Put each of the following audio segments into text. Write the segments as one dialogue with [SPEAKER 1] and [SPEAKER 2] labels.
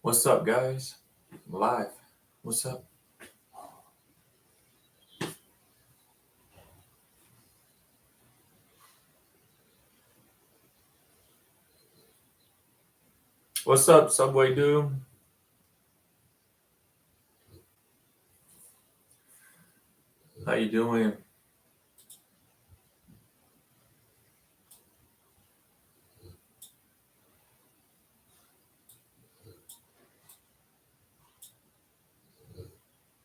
[SPEAKER 1] What's up, guys? I'm live. What's up? What's up, Subway dude? How you doing?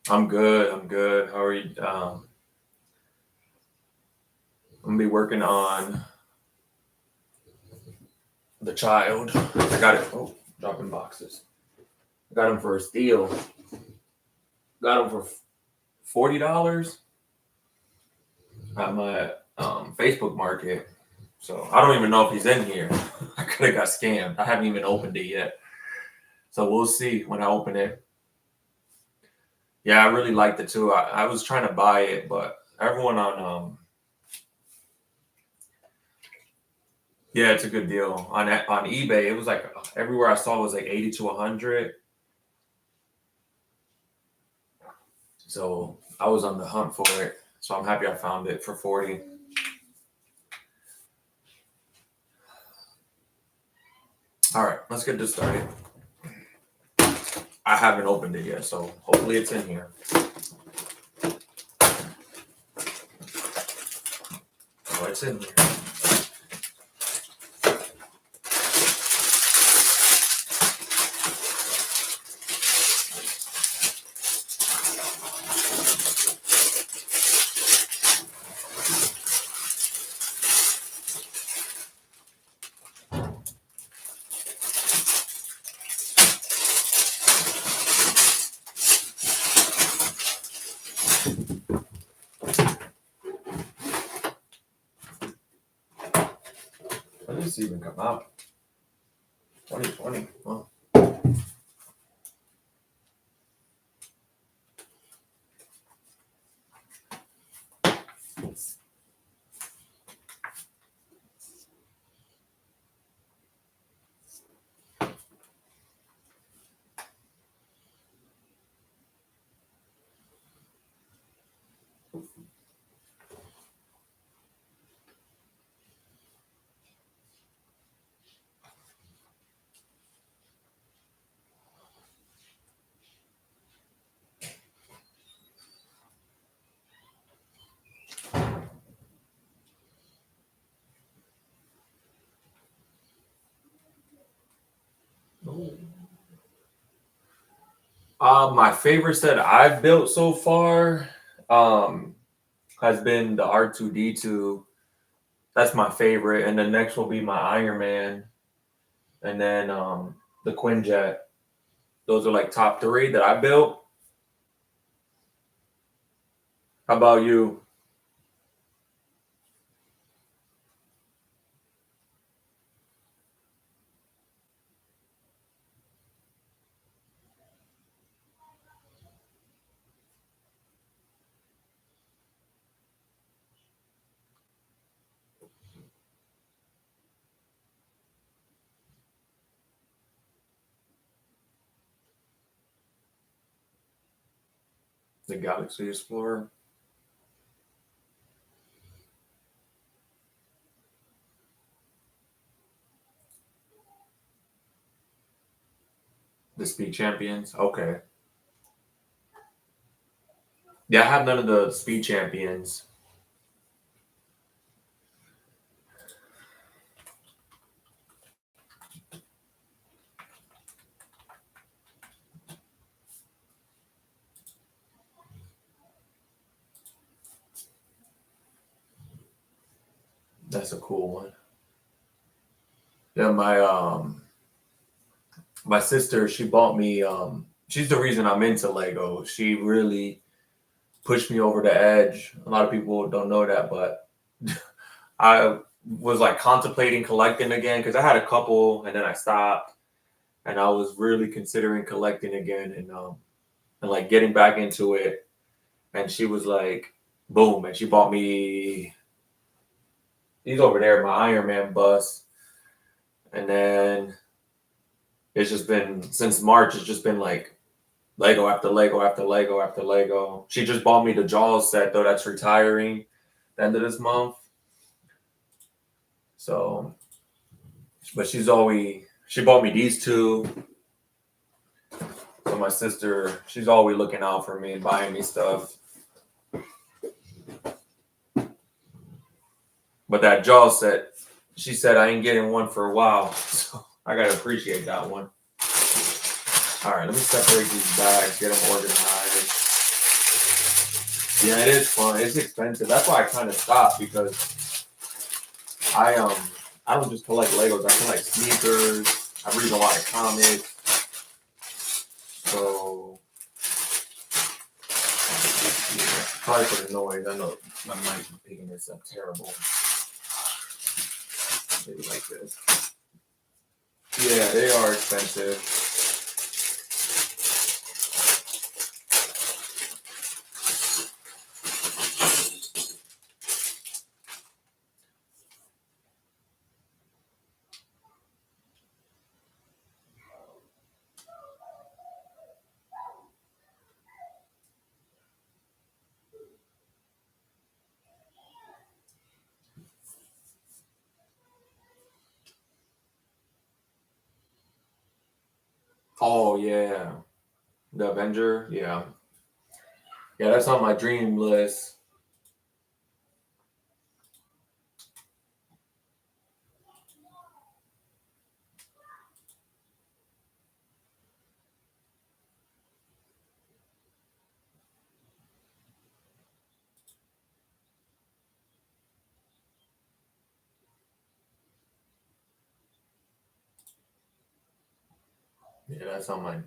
[SPEAKER 1] I'm good. I'm good. How are you? I'm gonna be working on the child. I got it. Oh, dropping boxes. I got him for a steal. Got him for $40 at my Facebook Market. So I don't even know if he's in here. I could have got scammed. I haven't even opened it yet. So we'll see when I open it. Yeah, I really liked it too. I was trying to buy it, but everyone on yeah, it's a good deal on eBay. It was like everywhere I saw was like 80 to 100. So I was on the hunt for it. So I'm happy I found it for 40. All right, let's get this started. I haven't opened it yet, so hopefully it's in here. Oh, it's in here. When did this even come out? 2020. Oh. My favorite set I've built so far has been the R2D2. That's my favorite, and the next will be my Iron Man, and then the Quinjet. Those are like top three that I built. How about you? The Galaxy Explorer. The Speed Champions. Okay. Yeah, I have none of the Speed Champions. That's a cool one. Yeah, my sister, she bought me she's the reason I'm into Lego. She really pushed me over the edge. A lot of people don't know that, but I was like contemplating collecting again because I had a couple and then I stopped, and I was really considering collecting again and like getting back into it. And she was like, boom, and she bought me. He's over there, my Iron Man bus, and then It's just been since March. It's just been like Lego after Lego after Lego after Lego. She just bought me the Jaws set though. That's retiring the end of this month. So, but she bought me these two. So my sister, she's always looking out for me and buying me stuff. But that Jaws set, she said I ain't getting one for a while. So I gotta appreciate that one. All right, let me separate these bags, get them organized. Yeah, it is fun. It's expensive. That's why I kind of stopped, because I don't just collect Legos. I collect sneakers. I read a lot of comics. So yeah, sorry for the noise. I know my mic is picking this up terrible. Maybe like this. Yeah, they are expensive. Oh yeah, the Avenger. Yeah, that's on my dream list. Yeah, that's on my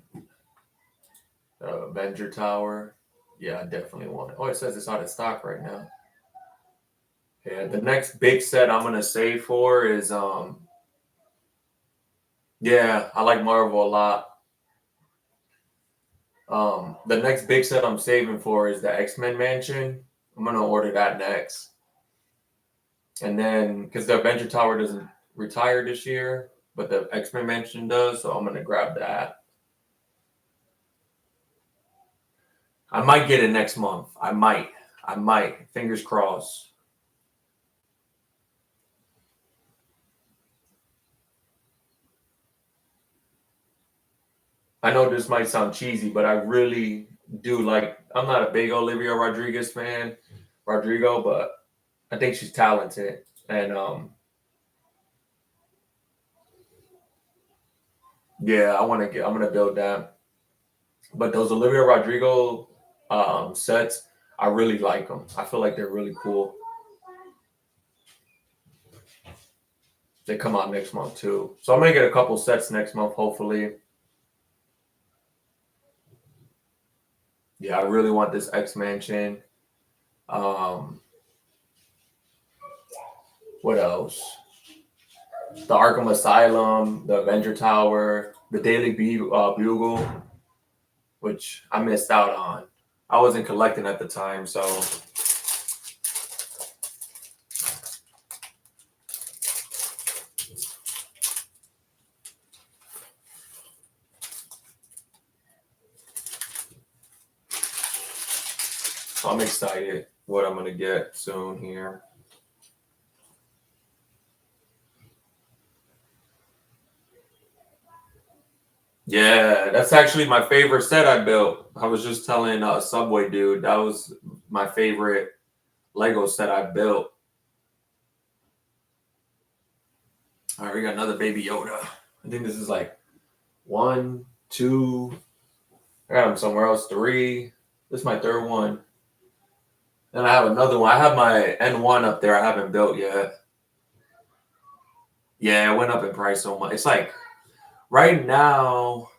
[SPEAKER 1] Avenger Tower. Yeah, I definitely want it. Oh, it says it's out of stock right now. Yeah, the next big set I'm gonna save for is yeah, I like Marvel a lot. The next big set I'm saving for is the X-Men Mansion. I'm gonna order that next. And then because the Avenger Tower doesn't retire this year, but the X-Men Mansion does, so I'm gonna grab that. I might get it next month. I might. Fingers crossed. I know this might sound cheesy, but I really do like. I'm not a big Olivia Rodriguez fan, but I think she's talented, and yeah, I'm gonna build that. But those Olivia Rodrigo sets, I really like them. I feel like they're really cool. They come out next month too, so I'm gonna get a couple sets next month, hopefully. Yeah, I really want this X Mansion. Um, what else? The Arkham Asylum, the Avenger Tower, the Daily Bugle, which I missed out on. I wasn't collecting at the time, so I'm excited what I'm gonna get soon here. Yeah, that's actually my favorite set I built. I was just telling Subway dude that was my favorite Lego set I built. All right, we got another Baby Yoda. I think this is like one, two. I got him somewhere else. Three. This is my third one. Then I have another one. I have my N1 up there. I haven't built yet. Yeah, it went up in price so much. It's like right now,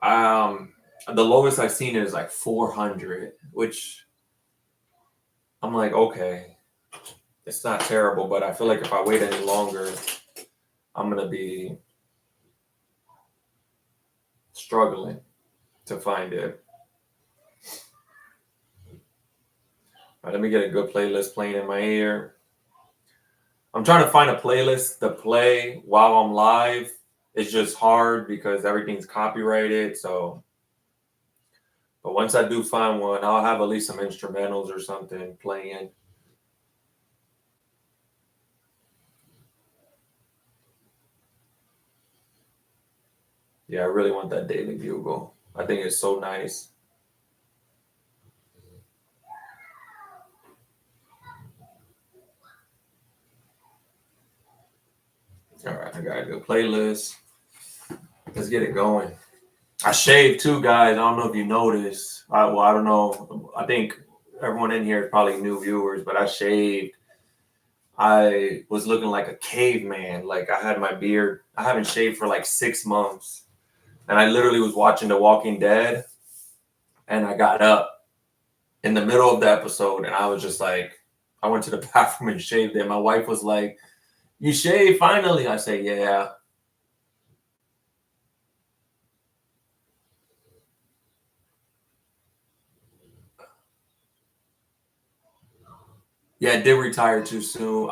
[SPEAKER 1] the lowest I've seen is like 400, which I'm like, okay, it's not terrible, but I feel like if I wait any longer, I'm gonna be struggling to find it. All right, let me get a good playlist playing in my ear. I'm trying to find a playlist to play while I'm live it's just hard because everything's copyrighted. So, but once I do find one, I'll have at least some instrumentals or something playing. Yeah, I really want that Daily Bugle. I think it's so nice. All right, I got a good playlist. Let's get it going. I shaved too, guys. I don't know if you noticed. I don't know. I think everyone in here is probably new viewers, but I shaved. I was looking like a caveman. Like I had my beard. I haven't shaved for like 6 months. And I literally was watching The Walking Dead and I got up in the middle of the episode and I was just like, I went to the bathroom and shaved it. My wife was like, "You shaved finally?" I say, "Yeah." Yeah, I did retire too soon.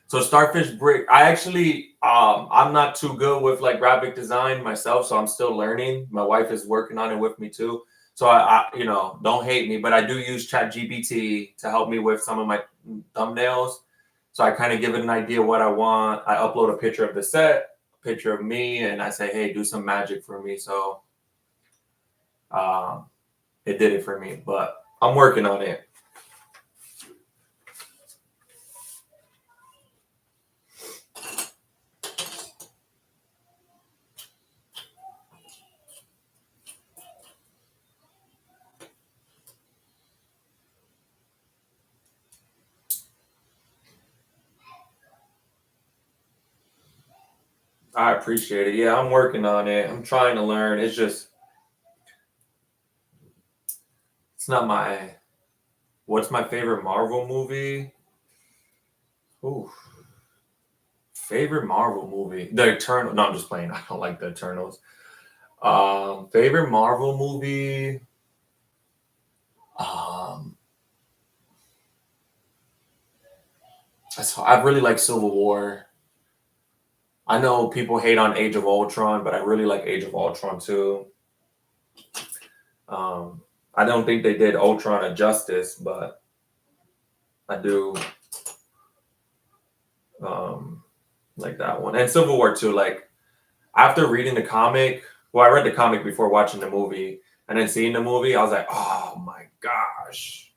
[SPEAKER 1] So Starfish Brick, I actually I'm not too good with like graphic design myself, so I'm still learning. My wife is working on it with me too. So don't hate me, but I do use Chat GPT to help me with some of my thumbnails. So I kind of give it an idea what I want. I upload a picture of the set, a picture of me, and I say, "Hey, do some magic for me." So um, it did it for me, but I'm working on it. I appreciate it. Yeah, I'm working on it. I'm trying to learn. It's not my. What's my favorite Marvel movie? Ooh, favorite Marvel movie? The Eternal. No, I'm just playing. I don't like the Eternals. Favorite Marvel movie? Um, I really like Civil War. I know people hate on Age of Ultron, but I really like Age of Ultron too. Um, I don't think they did Ultron a justice, but I do um, like that one and Civil War too. Like after reading the comic, well, I read the comic before watching the movie, and then seeing the movie, I was like, oh my gosh.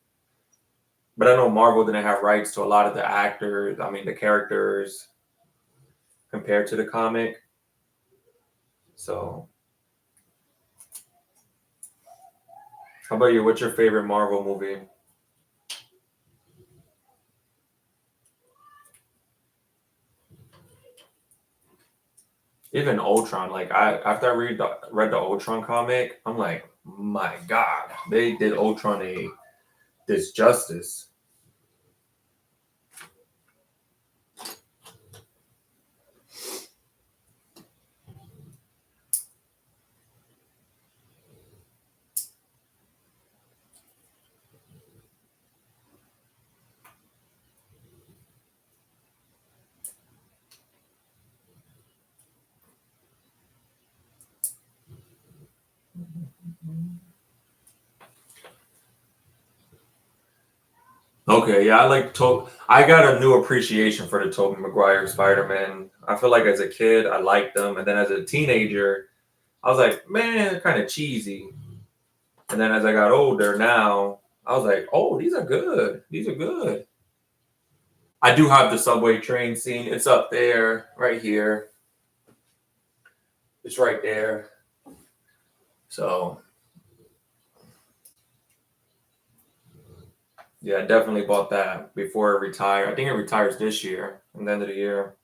[SPEAKER 1] But I know Marvel didn't have rights to a lot of the actors, I mean, the characters compared to the comic. So, how about you? What's your favorite Marvel movie? Even Ultron, like after I read the Ultron comic, I'm like, my God, they did Ultron a disjustice. Okay, yeah, I like to. I got a new appreciation for the Tobey Maguire Spider-Man. I feel like as a kid, I liked them, and then as a teenager, I was like, man, they're kind of cheesy. And then as I got older, now I was like, oh, these are good. These are good. I do have the subway train scene. It's up there, right here. It's right there. So yeah, I definitely bought that before it retired. I think it retires this year, at the end of the year.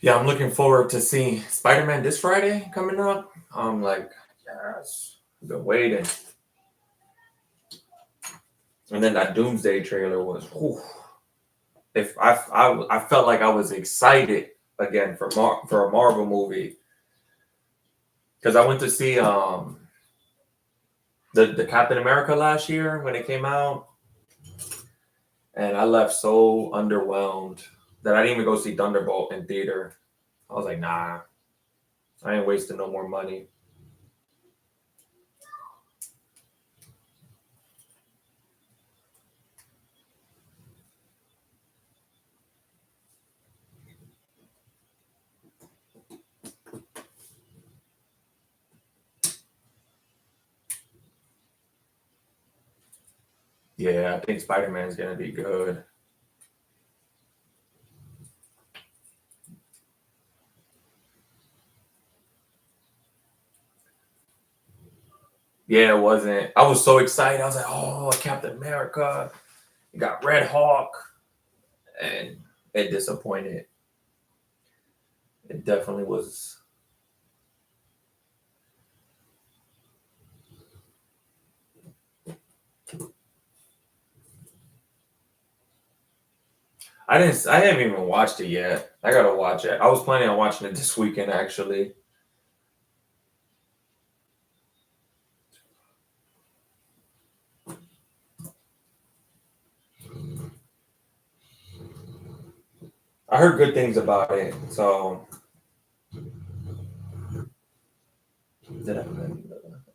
[SPEAKER 1] Yeah, I'm looking forward to seeing Spider-Man this Friday coming up. I'm like, yes, I've been waiting. And then that Doomsday trailer was, whew, if I felt like I was excited again for a Marvel movie because I went to see the Captain America last year when it came out, and I left so underwhelmed that I didn't even go see Thunderbolt in theater. I was like, nah, I ain't wasting no more money. Yeah, I think Spider-Man's gonna be good. Yeah, it wasn't. I was so excited. I was like, oh, Captain America. You got Red Hawk. And it disappointed. It definitely was. I haven't even watched it yet. I gotta watch it. I was planning on watching it this weekend actually. I heard good things about it. So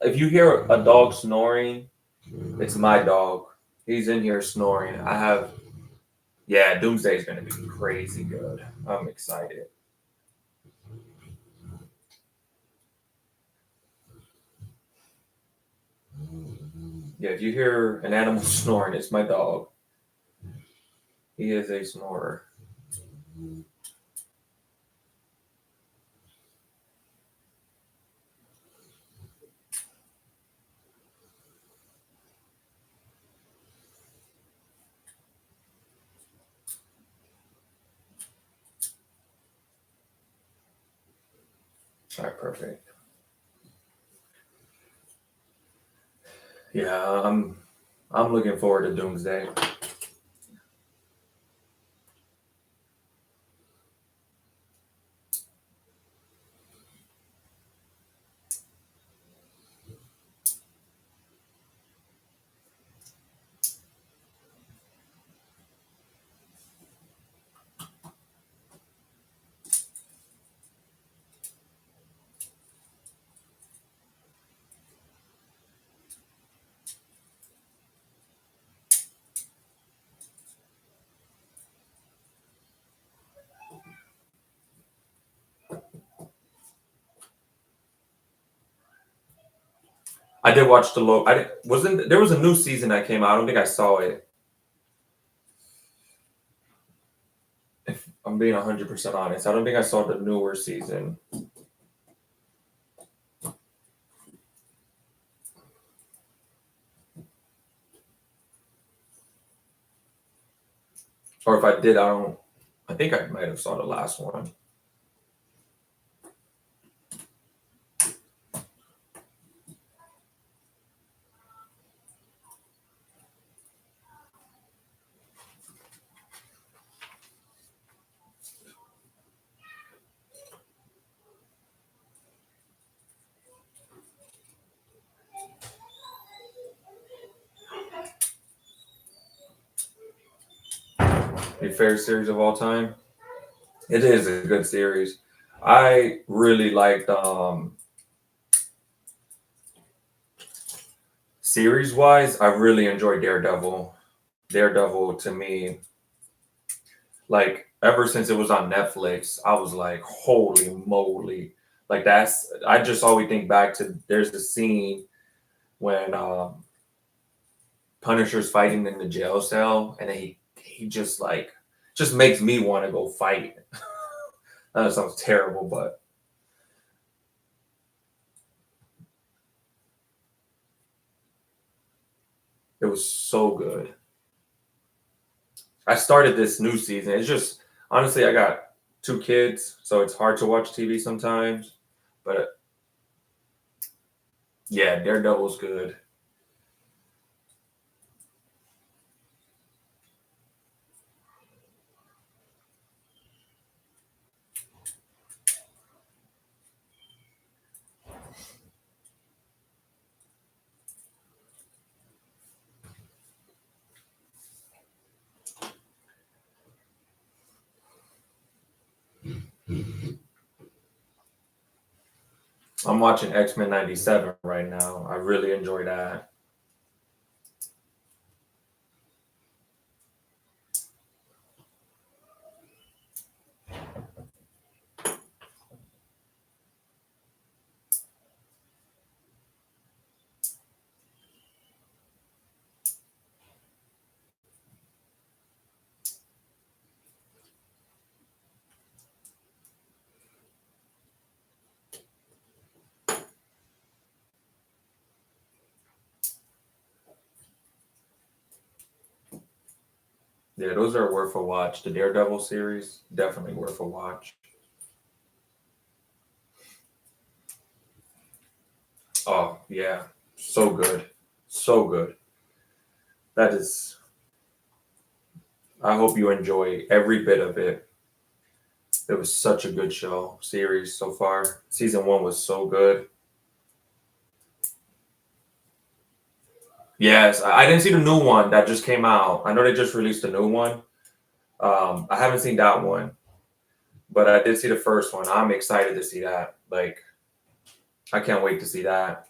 [SPEAKER 1] if you hear a dog snoring, it's my dog. He's in here snoring. Yeah, Doomsday is gonna be crazy good. I'm excited. Yeah, if you hear an animal snoring, it's my dog. He is a snorer. All right, perfect. Yeah, I'm looking forward to Doomsday. I did watch the low. I did, wasn't there was a new season that came out. I don't think I saw it. If I'm being 100% honest, I don't think I saw the newer season. Or if I did, I don't. I think I might have saw the last one. Your favorite series of all time? It is a good series. I really liked series wise. I really enjoyed Daredevil. Daredevil to me, like ever since it was on Netflix, I was like, holy moly! Like I just always think back to there's a scene when Punisher's fighting in the jail cell, and he just makes me want to go fight. That sounds terrible, but it was so good. I started this new season. It's just honestly, I got 2 kids, so it's hard to watch TV sometimes. But yeah, Daredevil's good. I'm watching X-Men 97 right now. I really enjoy that. Yeah, those are worth a watch. The Daredevil series, definitely worth a watch. Oh, yeah. So good. So good. That is, I hope you enjoy every bit of it. It was such a good show, series so far. Season 1 was so good. Yes, I didn't see the new one that just came out. I know they just released a new one. I haven't seen that one, but I did see the first one. I'm excited to see that. Like, I can't wait to see that.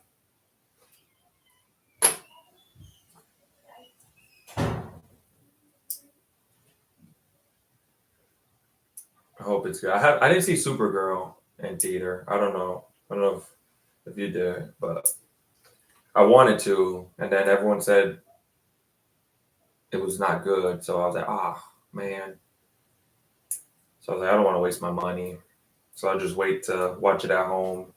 [SPEAKER 1] I hope it's good. I didn't see Supergirl in theater. I don't know. I don't know if you did, but I wanted to, and then everyone said it was not good. So I was like, ah, man. So I was like, I don't want to waste my money. So I'll just wait to watch it at home.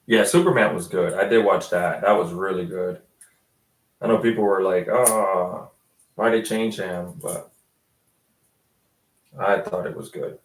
[SPEAKER 1] Yeah, Superman was good. I did watch that. That was really good. I know people were like, oh, why they change him? But I thought it was good.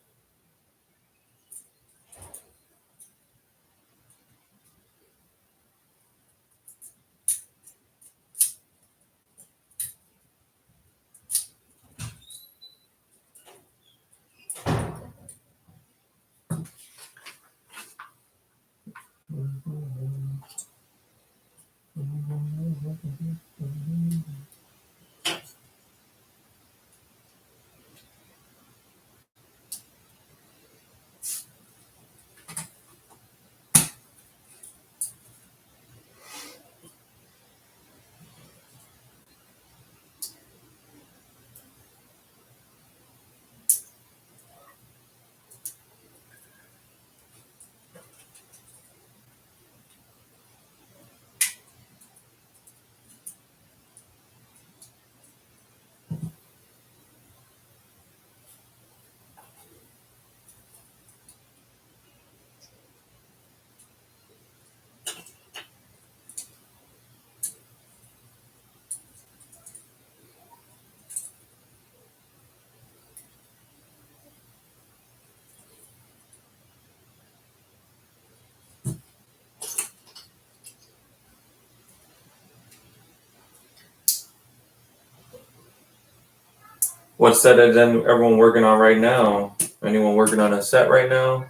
[SPEAKER 1] What set is everyone working on right now? Anyone working on a set right now?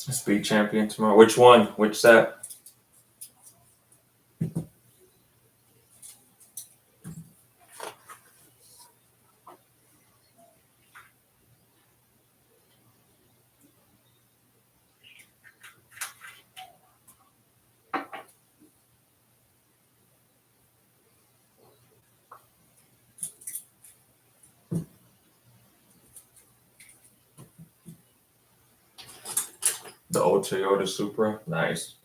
[SPEAKER 1] Speed champion tomorrow. Which one? Which set? old Toyota Supra. Nice.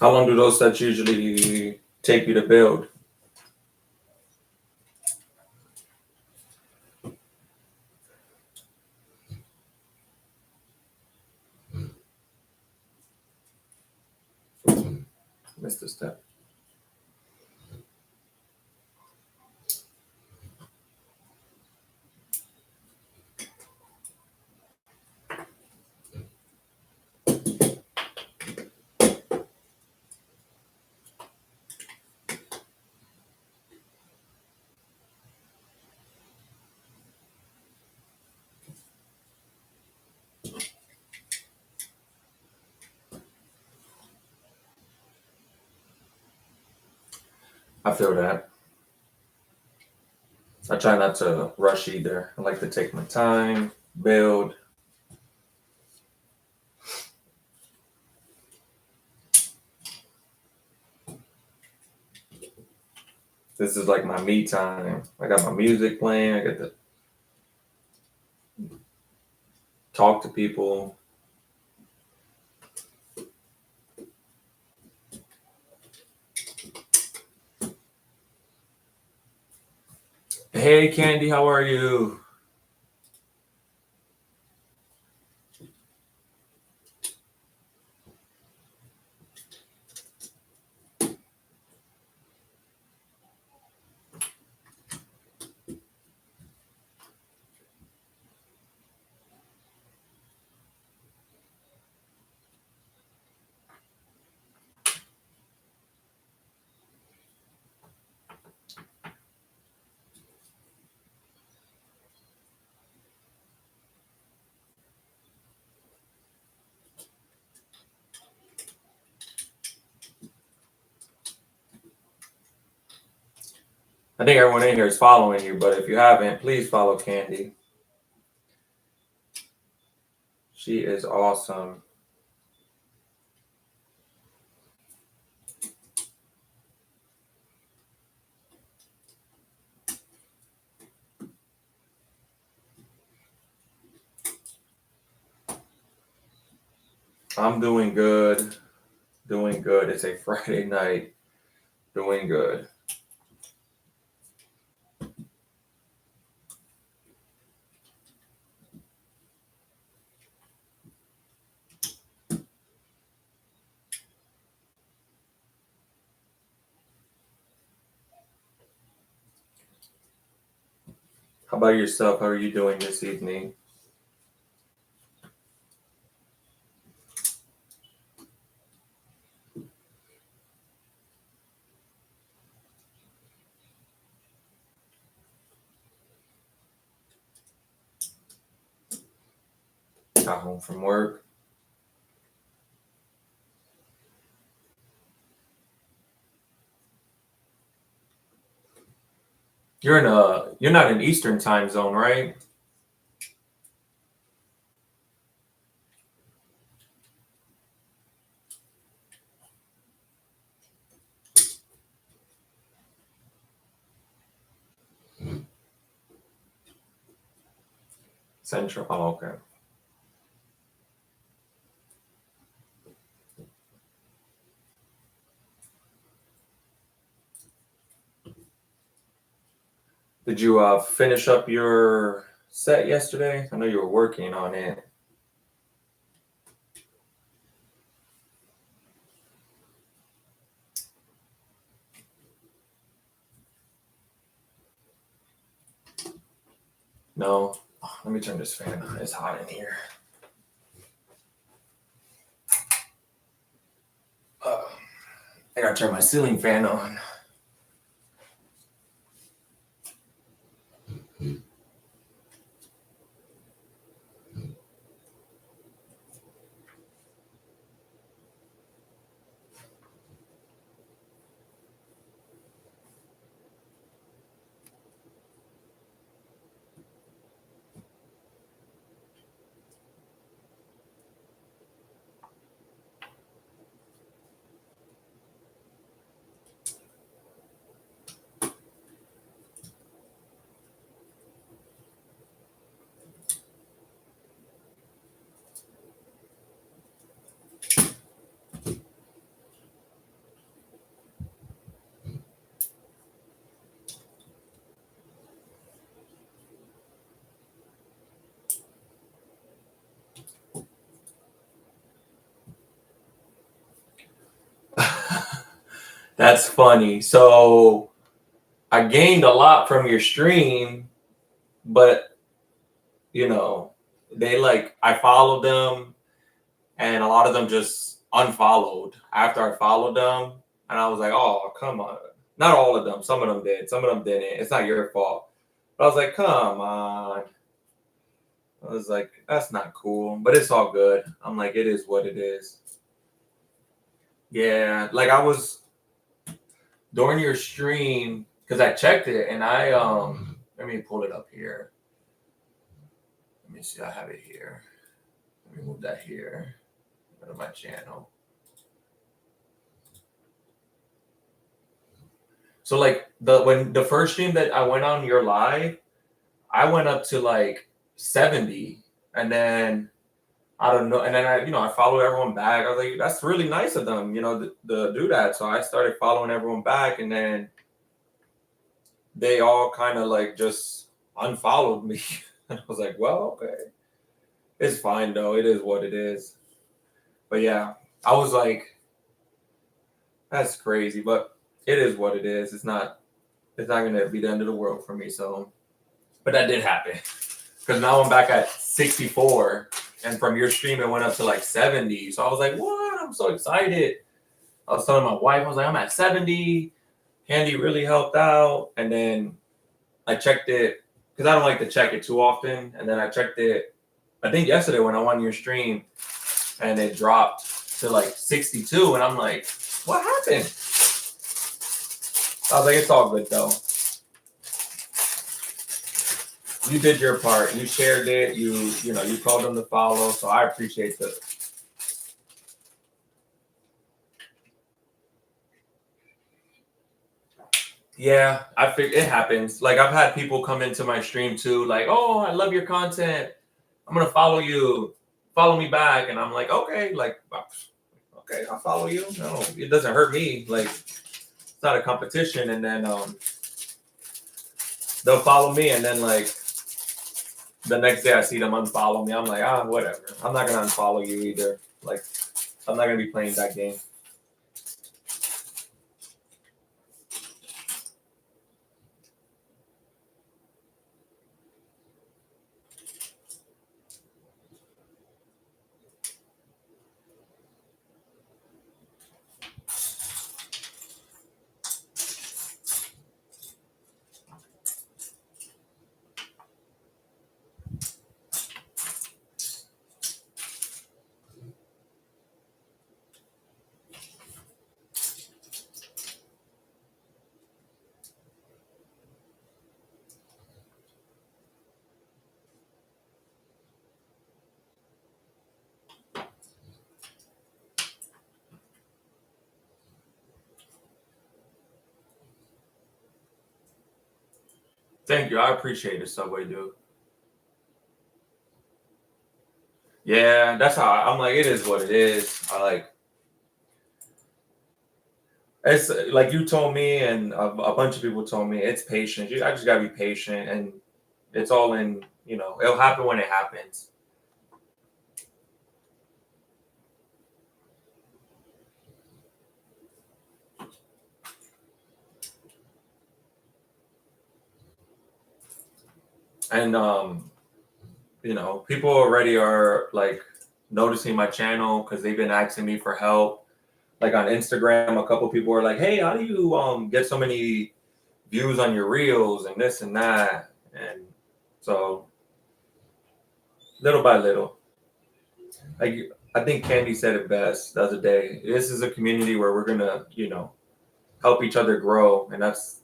[SPEAKER 1] How long do those sets usually take you to build? Missed a step. I feel that. I try not to rush either. I like to take my time, build. This is like my me time. I got my music playing. I get to talk to people. Hey, Candy, how are you? I think everyone in here is following you, but if you haven't, please follow Candy. She is awesome. I'm doing good. Doing good. It's a Friday night. Doing good. How about yourself? How are you doing this evening? Got home from work. You're not in Eastern time zone, right? Central. Oh, okay. Did you finish up your set yesterday? I know you were working on it. No. Oh, let me turn this fan on. It's hot in here. I gotta turn my ceiling fan on. That's funny. So I gained a lot from your stream, but you know, they like I followed them and a lot of them just unfollowed after I followed them. And I was like, oh, come on. Not all of them. Some of them did. Some of them didn't. It's not your fault. But I was like, come on. I was like, that's not cool. But it's all good. I'm like, it is what it is. Yeah. Like I was during your stream, because I checked it and let me pull it up here. Let me see, I have it here. Let me move that here. Go to my channel. So like when the first stream that I went on your live, I went up to like 70, and then I don't know, and then I followed everyone back. I was like, that's really nice of them, to do that. So I started following everyone back, and then they all kind of like just unfollowed me. And I was like, well, okay, it's fine though. It is what it is. But yeah, I was like, that's crazy, but it is what it is. It's not gonna be the end of the world for me. So, but that did happen because now I'm back at 64, and from your stream it went up to like 70. So I was like, what? I'm so excited. I was telling my wife, I was like, I'm at 70. Candy really helped out, and then I checked it because I don't like to check it too often, and then I checked it. I think yesterday when I went on your stream, and it dropped to like 62, and I'm like, what happened? I was like, it's all good though. You did your part. You shared it. You told them to follow. So I appreciate that. Yeah, I think it happens. Like I've had people come into my stream too, like, oh, I love your content. I'm gonna follow you. Follow me back. And I'm like, okay, okay, I'll follow you. No, it doesn't hurt me. Like it's not a competition. And then they'll follow me, and then like the next day I see them unfollow me. I'm like, whatever. I'm not gonna unfollow you either. Like, I'm not gonna be playing that game. Thank you. I appreciate it, Subway dude. Yeah, that's how I'm like, it is what it is. It's like you told me, and a bunch of people told me, it's patience. I just gotta be patient, and it's all in, it'll happen when it happens. And people already are like noticing my channel because they've been asking me for help. like on Instagram, a couple people were like, "Hey, how do you get so many views on your reels and this and that?" And so little by little, like I think Candy said it best the other day. This is a community where we're gonna, help each other grow, and that's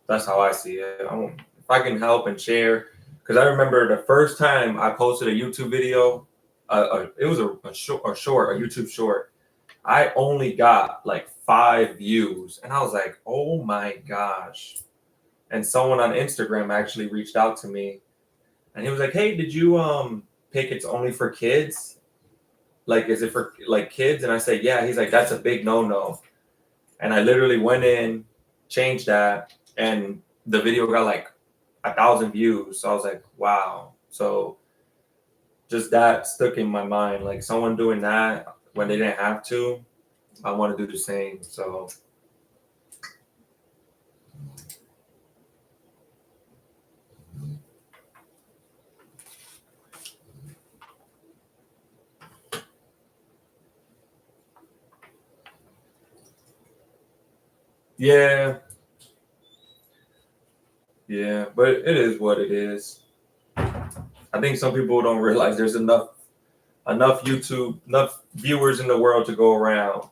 [SPEAKER 1] how I see it. If I can help and share, because I remember the first time I posted a YouTube video, it was a YouTube short. I only got like 5 views, and I was like, "Oh my gosh!" And someone on Instagram actually reached out to me, and he was like, "Hey, did you pick it's only for kids? Like, is it for like kids?" And I said, "Yeah." He's like, "That's a big no-no." And I literally went in, changed that, and the video got like 1,000 views. So I was like, wow. So just that stuck in my mind. Like someone doing that when they didn't have to, I want to do the same. So yeah, yeah, but it is what it is. I think some people don't realize there's enough viewers in the world to go around.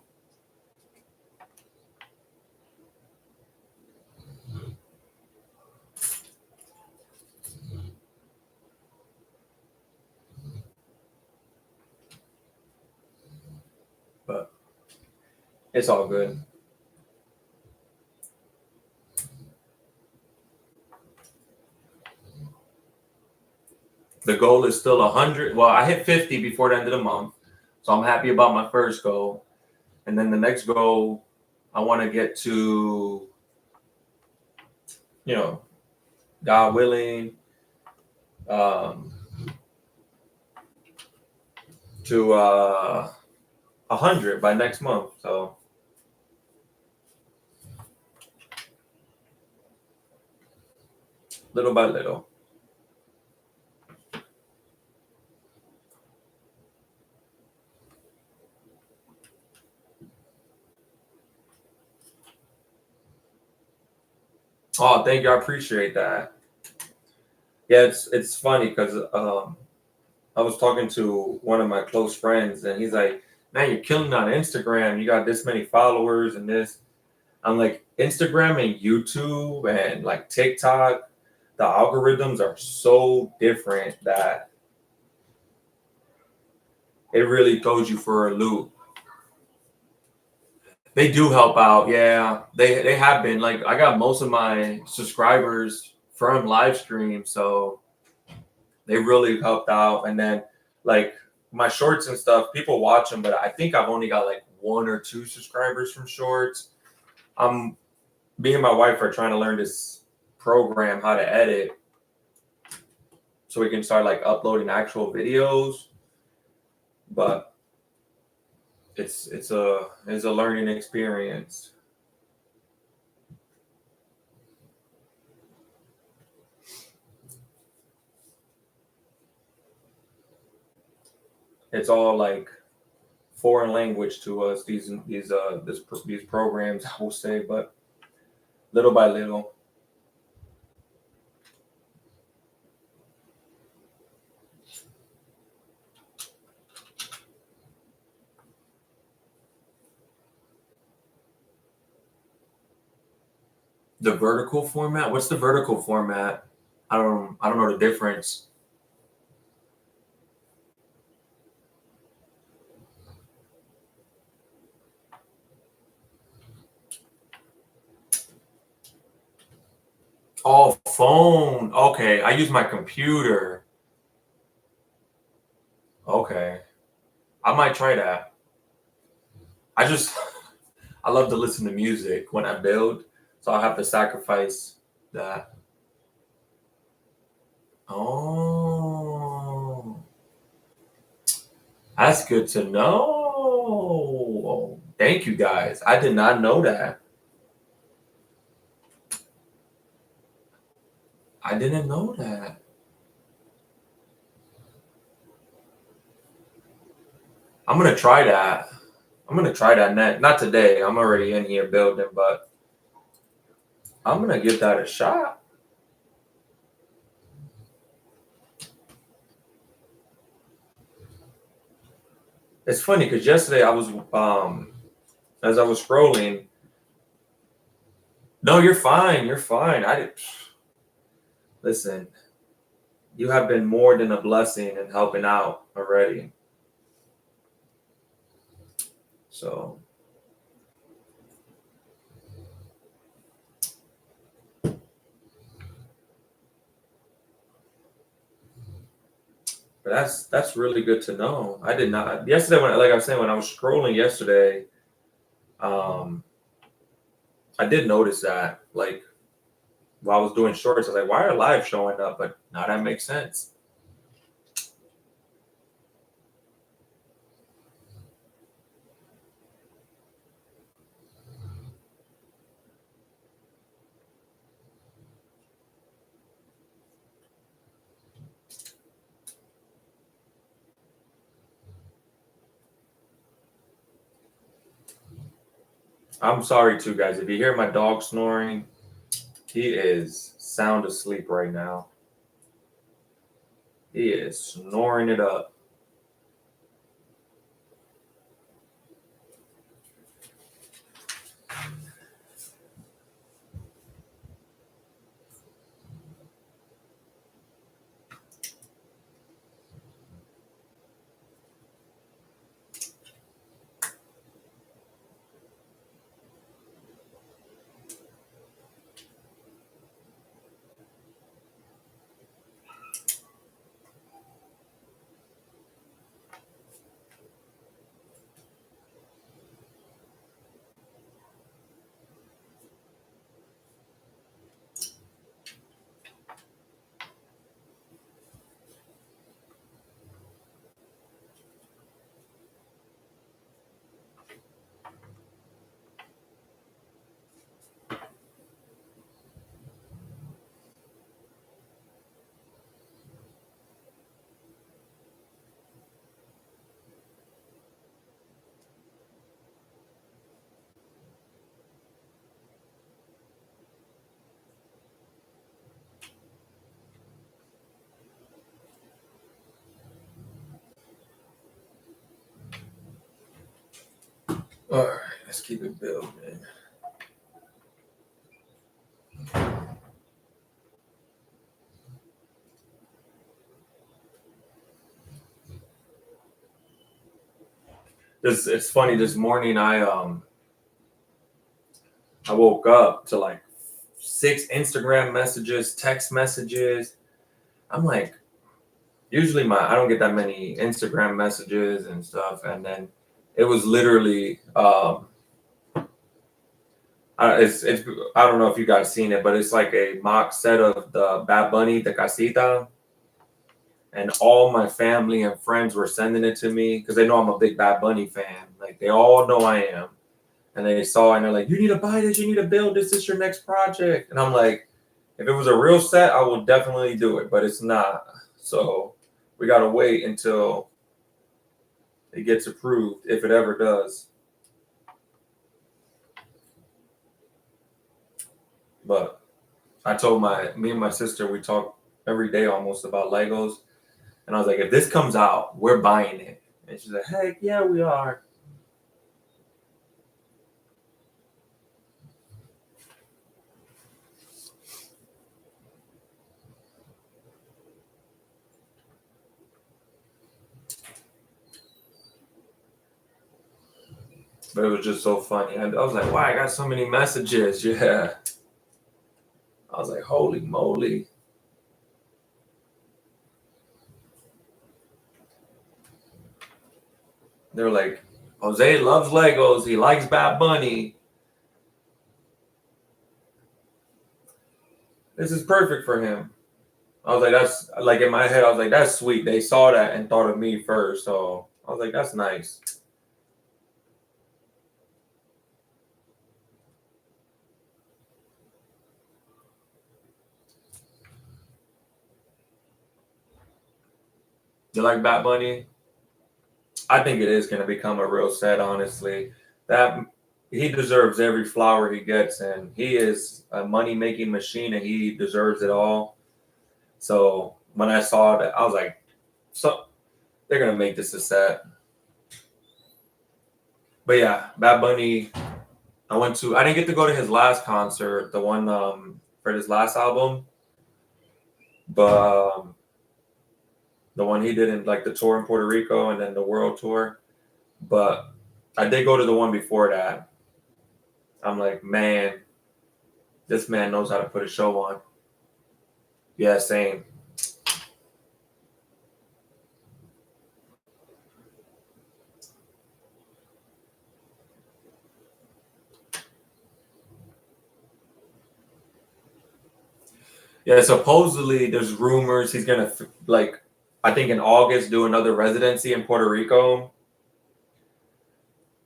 [SPEAKER 1] But it's all good. The goal is still 100. Well, I hit 50 before the end of the month. So I'm happy about my first goal. And then the next goal, I want to get to, God willing, um, to 100 by next month. So little by little. Oh, thank you. I appreciate that. Yeah, it's funny because I was talking to one of my close friends, and he's like, "Man, you're killing on Instagram. You got this many followers and this." I'm like, Instagram and YouTube and like TikTok, the algorithms are so different that it really throws you for a loop. They do help out, yeah. They have been like I got most of my subscribers from live stream, so they really helped out. And then like my shorts and stuff, people watch them, but I think I've only got like 1 or 2 subscribers from shorts. Me and my wife are trying to learn this program how to edit so we can start like uploading actual videos. But it's a learning experience. It's all like foreign language to us. These programs, I will say, but little by little. The vertical format. What's the vertical format? I don't know the difference. Oh, phone. Okay, I use my computer. Okay, I might try that. I just I love to listen to music when I build, so I have to sacrifice that. Oh, that's good to know. Thank you guys. I did not know that. I didn't know that. I'm gonna try that. I'm gonna try that not today. I'm already in here building, but I'm gonna give that a shot. It's funny because yesterday I was as I was scrolling. No, you're fine. You're fine. I did. Listen, you have been more than a blessing in helping out already. So, but that's really good to know. I did not yesterday when, like I was saying, when I was scrolling yesterday, um, I did notice that like while I was doing shorts, I was like, why are live showing up? But now that makes sense. I'm sorry too, guys. If you hear my dog snoring, he is sound asleep right now. He is snoring it up. All right, let's keep it building. It's funny. This morning, I woke up to like 6 Instagram messages, text messages. I'm like, usually I don't get that many Instagram messages and stuff, and then it was literally it's I don't know if you guys seen it, but it's like a mock set of the Bad Bunny, the Casita, and all my family and friends were sending it to me because they know I'm a big Bad Bunny fan. Like they all know I am, and they saw it and they're like, "You need to buy this. You need to build this. This is your next project." And I'm like, if it was a real set, I will definitely do it, but it's not. So we gotta wait until it gets approved, if it ever does. But I told me and my sister, we talk every day almost about Legos. And I was like, if this comes out, we're buying it. And she's like, heck yeah, we are. But it was just so funny. And I was like, wow, I got so many messages. Yeah. I was like, holy moly. They were like, Jose loves Legos. He likes Bad Bunny. This is perfect for him. I was like, that's like in my head, I was like, that's sweet. They saw that and thought of me first. So I was like, that's nice. You like Bad Bunny? I think it is going to become a real set, honestly. That he deserves every flower he gets, and he is a money making machine, and he deserves it all. So when I saw that, I was like, so they're gonna make this a set. But yeah, Bad Bunny. I didn't get to go to his last concert, the one for his last album, but the one he did in like the tour in Puerto Rico and then the world tour. But I did go to the one before that. I'm like, man, this man knows how to put a show on. Yeah, same. Yeah, supposedly there's rumors he's gonna like, I think in August do another residency in Puerto Rico.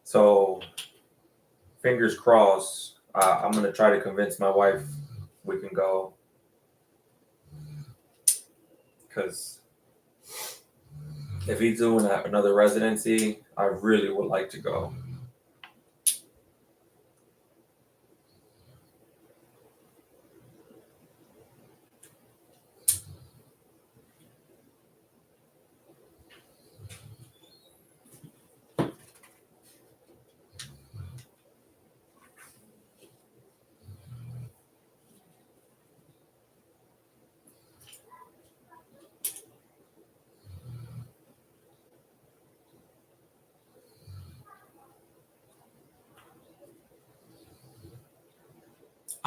[SPEAKER 1] So fingers crossed. I'm gonna try to convince my wife we can go because if he's doing another residency, I really would like to go.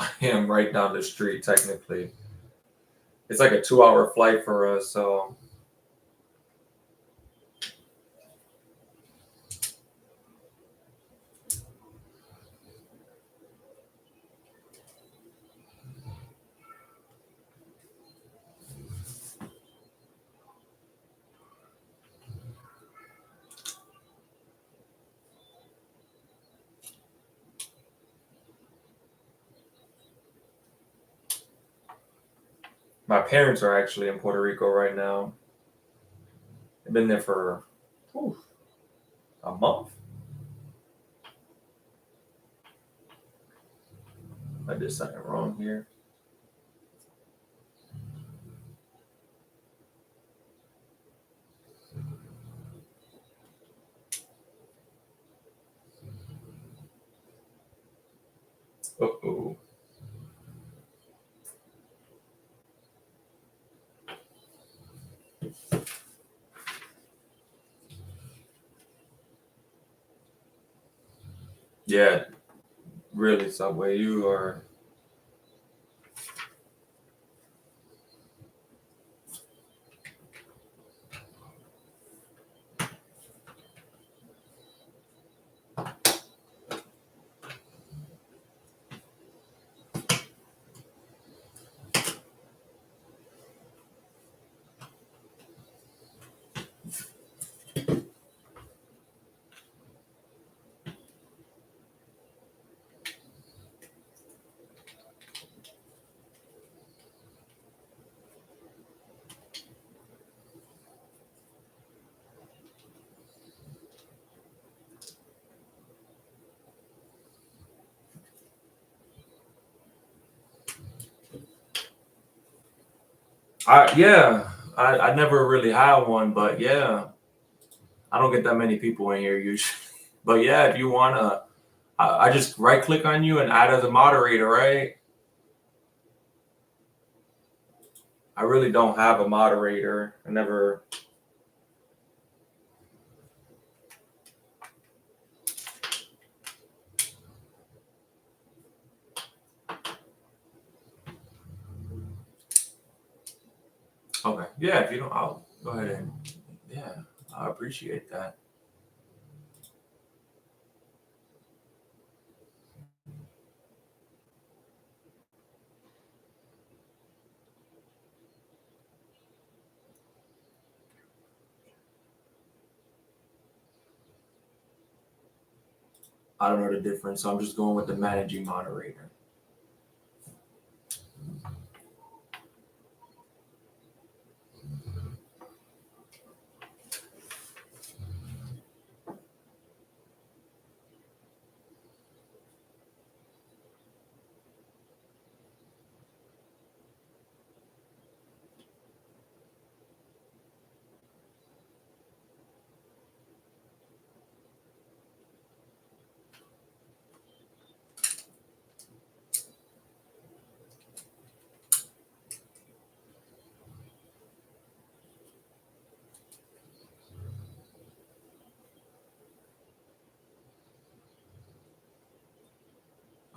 [SPEAKER 1] I am right down the street technically. It's like a 2 hour flight for us, so my parents are actually in Puerto Rico right now. They've been there for a month. I did something wrong here. Uh-oh. Yeah, really, Subway, you are. I never really had one, but yeah, I don't get that many people in here usually. But yeah, if you wanna, I just right click on you and add as a moderator, right? I really don't have a moderator. I never. Okay, yeah. If you don't, I'll go ahead and yeah. I appreciate that. I don't know the difference, so I'm just going with the managing moderator.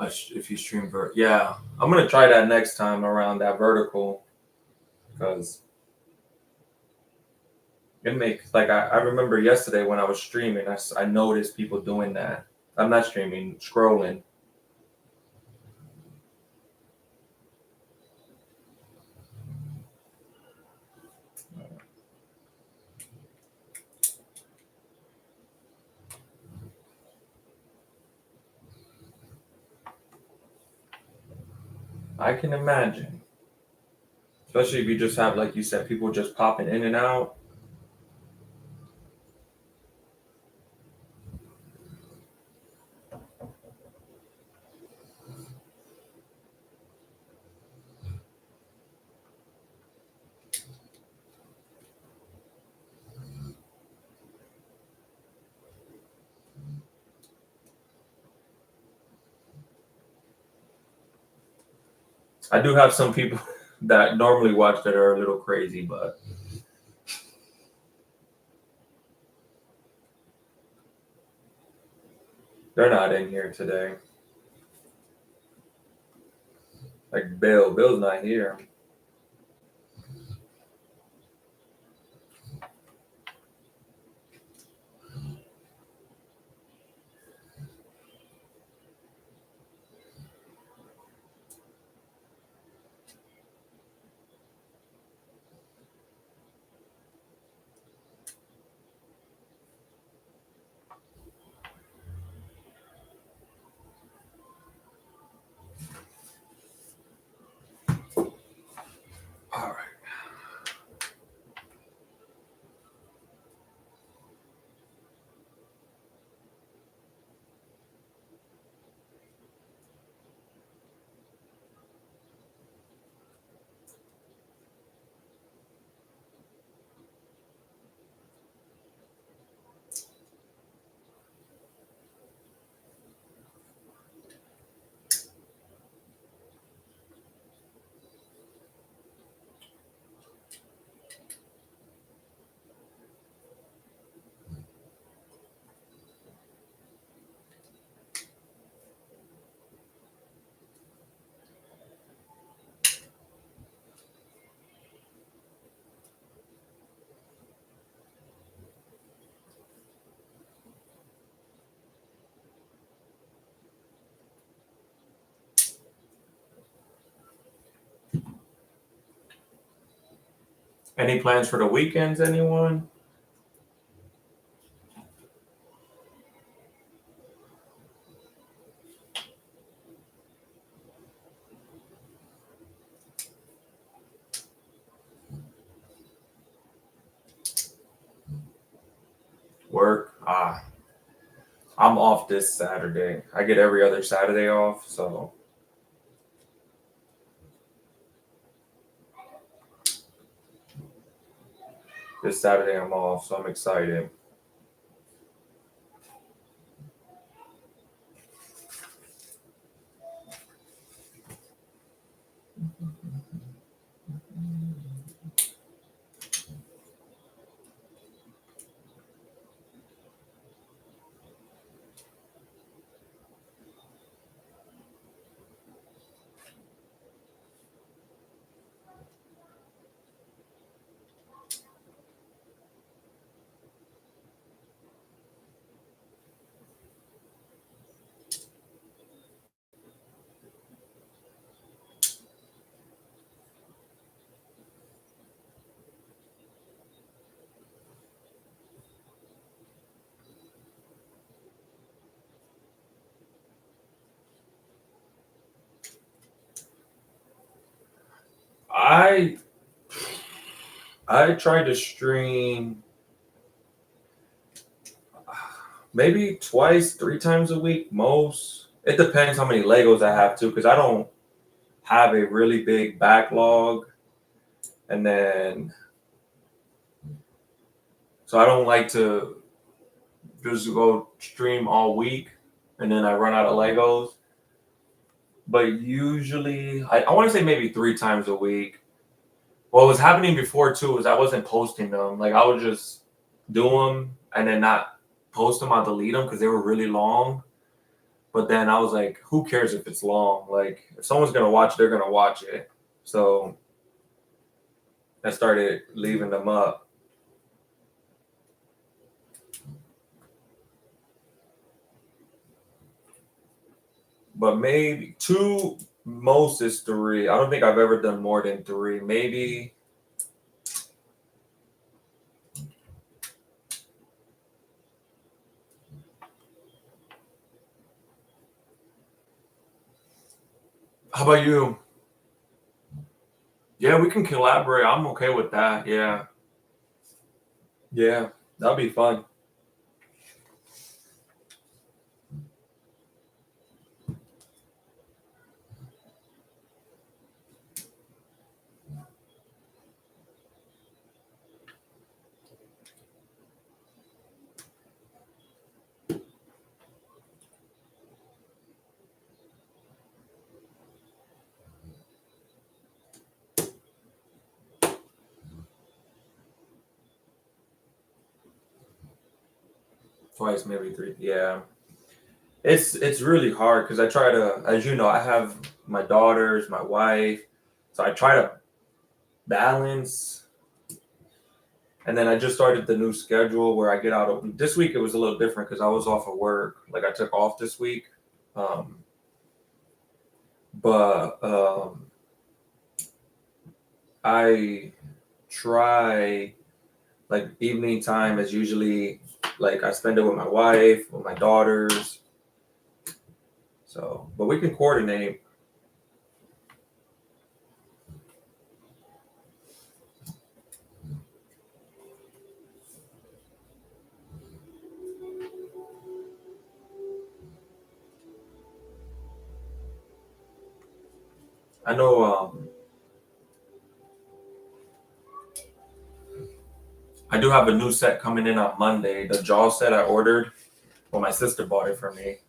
[SPEAKER 1] If you stream yeah, I'm gonna try that next time around that vertical, because it makes like I remember yesterday when I was streaming, I noticed people doing that. I'm not streaming, scrolling. I can imagine, especially if you just have, like you said, people just popping in and out. I do have some people that normally watch that are a little crazy, but they're not in here today. Like Bill's not here. All right. Any plans for the weekends, anyone? Work? I'm off this Saturday. I get every other Saturday off, so this Saturday I'm off, so I'm excited. I I try to stream maybe twice, 3 times a week, most. It depends how many Legos I have too, because I don't have a really big backlog, and then so I don't like to just go stream all week and then I run out of Legos. But usually, I want to say maybe 3 times a week. What was happening before too is I wasn't posting them. Like I would just do them and then not post them. I'll delete them because they were really long. But then I was like, who cares if it's long? Like, if someone's gonna watch it, they're gonna watch it. So I started leaving them up. But maybe two, most is three. I don't think I've ever done more than three. Maybe. How about you? Yeah, we can collaborate. I'm okay with that. Yeah. Yeah. That'll be fun. Twice, maybe three. Yeah. It's really hard because I try to, as you know, I have my daughters, my wife, so I try to balance. And then I just started the new schedule where I get out of this week. It was a little different because I was off of work. Like I took off this week, um, but I try like evening time is usually like I spend it with my wife, with my daughters. So, but we can coordinate. I know. I do have a new set coming in on Monday. The jaw set I ordered. Well, my sister bought it for me.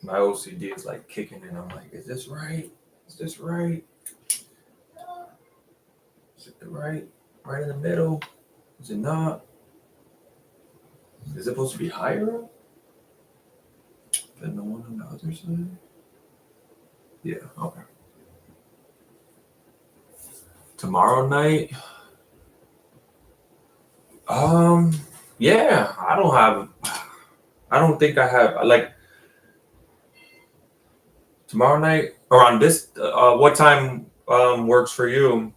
[SPEAKER 1] 'Cause my OCD is like kicking in. I'm like, is this right? Is this right? Is it the right? Right in the middle? Is it not? Is it supposed to be higher up than the one on the other side? Yeah. Okay. Tomorrow night. Um. Yeah. I don't have. I don't think I have like tomorrow night around this. What time works for you?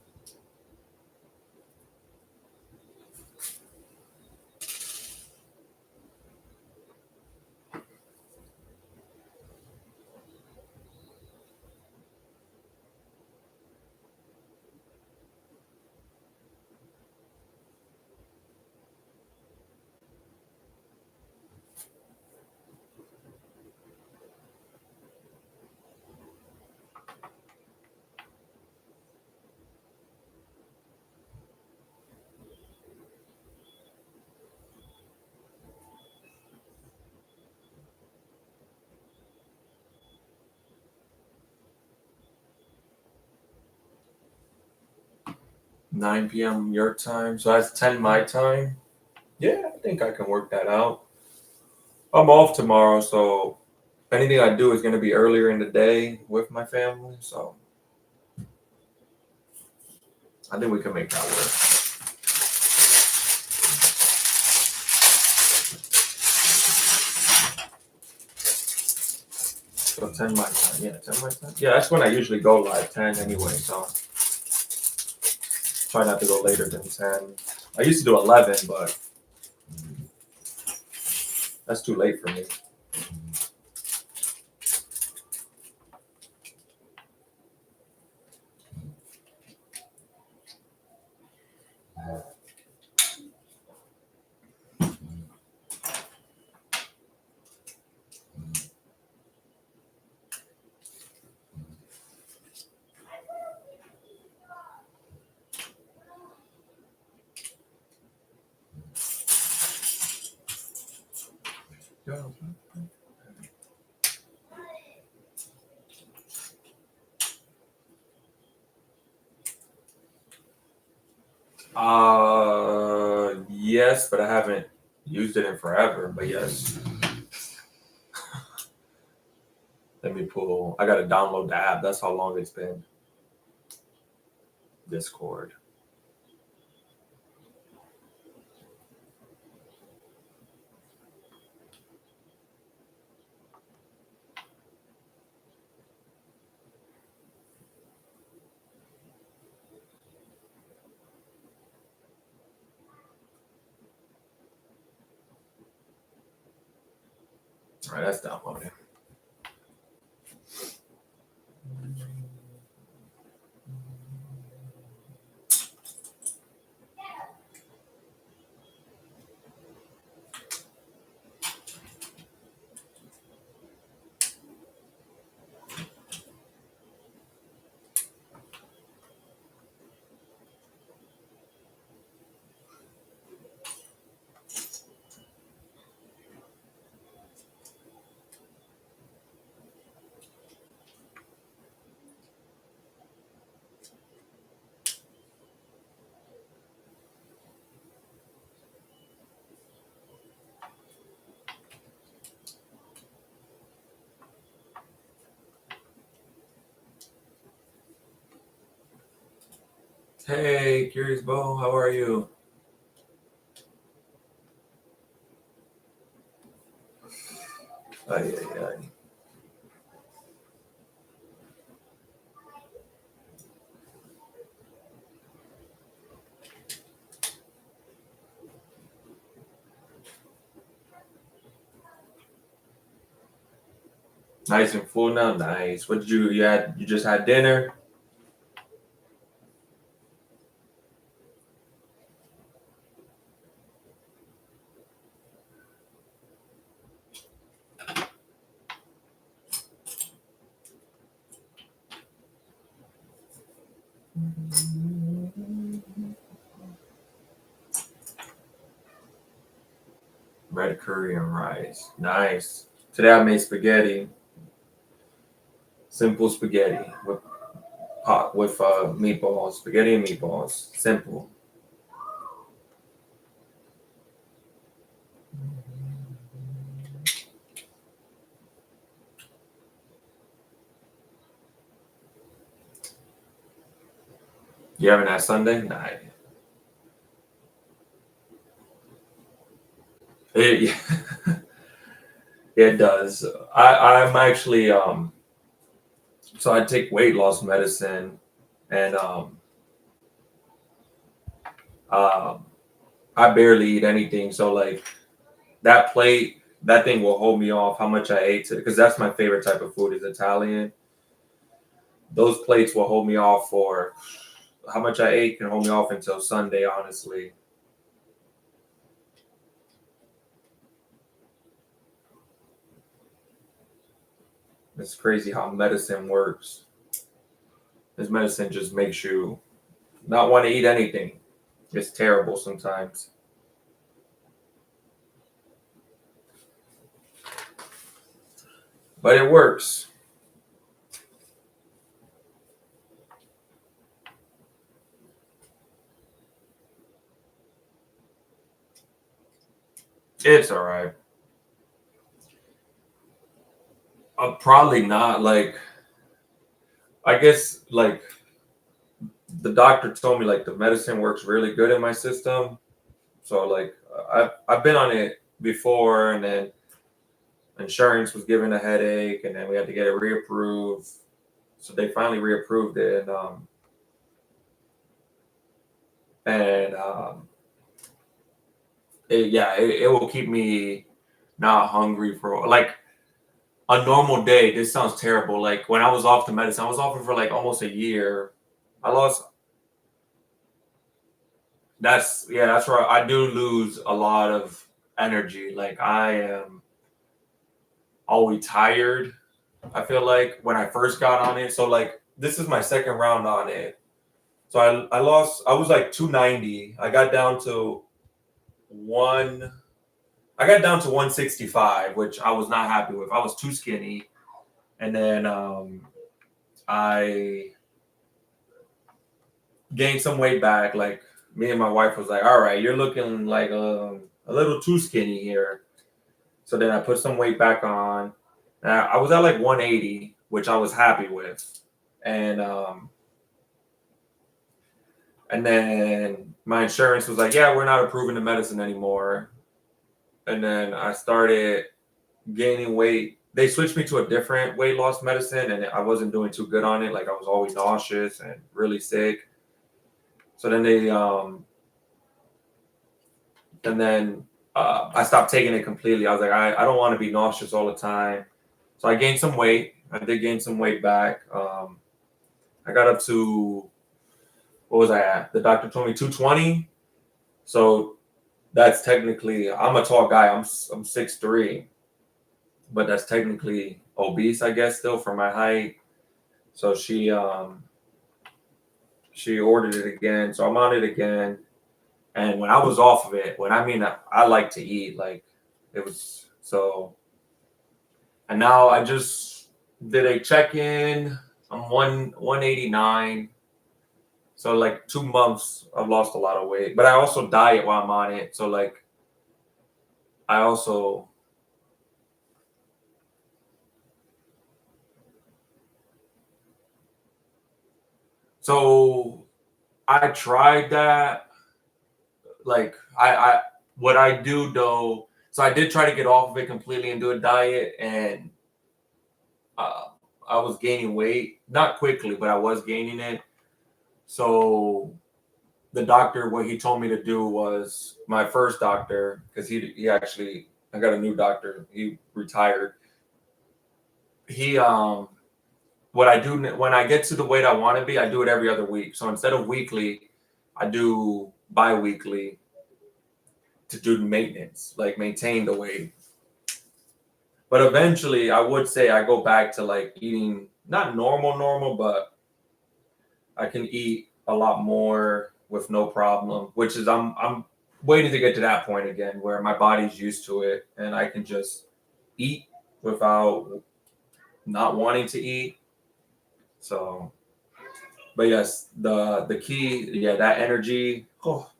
[SPEAKER 1] 9 p.m. your time, so that's 10 my time. Yeah, I think I can work that out. I'm off tomorrow, so anything I do is going to be earlier in the day with my family. So I think we can make that work. So 10 my time. Yeah, 10 my time. Yeah, that's when I usually go live, 10 anyway. So try not to go later than 10. I used to do 11, but that's too late for me. Yes, but I haven't used it in forever. But yes, let me pull. I gotta download the app. That's how long it's been. Discord. All right, that's downloading. Hey, Curious Bo, how are you? Ay, ay, ay. Nice and full now. Nice. What did you had? You just had dinner? Red curry and rice. Nice. Today I made spaghetti. Simple spaghetti with meatballs. Spaghetti and meatballs. Simple. You having that Sunday? Nice. It, it does. I'm actually so I take weight loss medicine and um I barely eat anything. So like that plate, that thing will hold me off how much I ate because that's my favorite type of food is Italian. Those plates will hold me off for how much I ate can hold me off until Sunday, honestly. It's crazy how medicine works. This medicine just makes you not want to eat anything. It's terrible sometimes. But it works. It's all right. Probably not. Like, I guess, like, the doctor told me, like, the medicine works really good in my system. So, like, I've been on it before, and then insurance was given a headache, and then we had to get it reapproved. So they finally reapproved it, and it will keep me not hungry for like a normal day. This sounds terrible. Like when I was off the medicine, I was off it for like almost a year. I lost. That's where I do lose a lot of energy. Like I am always tired. I feel like when I first got on it. So like this is my second round on it. So I lost. I was like 290. One. I got down to 165, which I was not happy with. I was too skinny, and then I gained some weight back. Like me and my wife was like, "All right, you're looking like a little too skinny here." So then I put some weight back on. I was at like 180, which I was happy with, and and then my insurance was like, "Yeah, we're not approving the medicine anymore." And then I started gaining weight. They switched me to a different weight loss medicine, and I wasn't doing too good on it. Like I was always nauseous and really sick. So then I stopped taking it completely. I was like, I don't want to be nauseous all the time. So I gained some weight. I did gain some weight back. I got up to, what was I at? The doctor told me 220. So that's technically, I'm a tall guy. I'm 6'3", but that's technically obese, I guess, still for my height. So she ordered it again. So I'm on it again. And when I was off of it, when I mean I like to eat, like it was so. And now I just did a check in. I'm 189. So like 2 months, I've lost a lot of weight. But I also diet while I'm on it. So like I also so I tried that. Like I what I do though. So I did try to get off of it completely and do a diet, and uh, I was gaining weight, not quickly, but I was gaining it. So the doctor, what he told me to do was my first doctor, because he actually, I got a new doctor. He retired. He what I do when I get to the weight I want to be, I do it every other week. So instead of weekly, I do bi-weekly to do the maintenance, like maintain the weight. But eventually, I would say I go back to like eating not normal, but I can eat a lot more with no problem. Which is I'm waiting to get to that point again where my body's used to it and I can just eat without not wanting to eat. So, but yes, the key, yeah, that energy. Oh,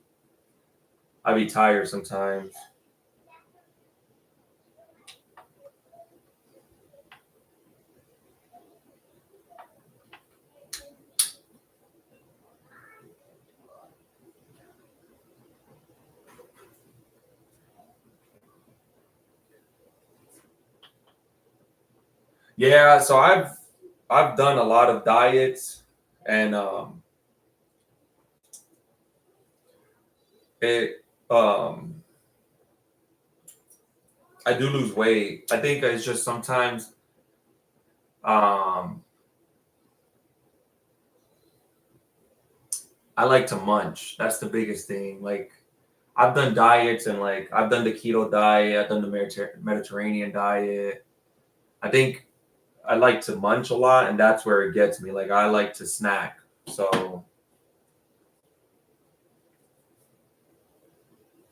[SPEAKER 1] I be tired sometimes. Yeah, so I've done a lot of diets, and it I do lose weight. I think it's just sometimes um I like to munch. That's the biggest thing. Like I've done diets, and like I've done the keto diet, I've done the Mediterranean diet. I think I like to munch a lot, and that's where it gets me. Like I like to snack. So,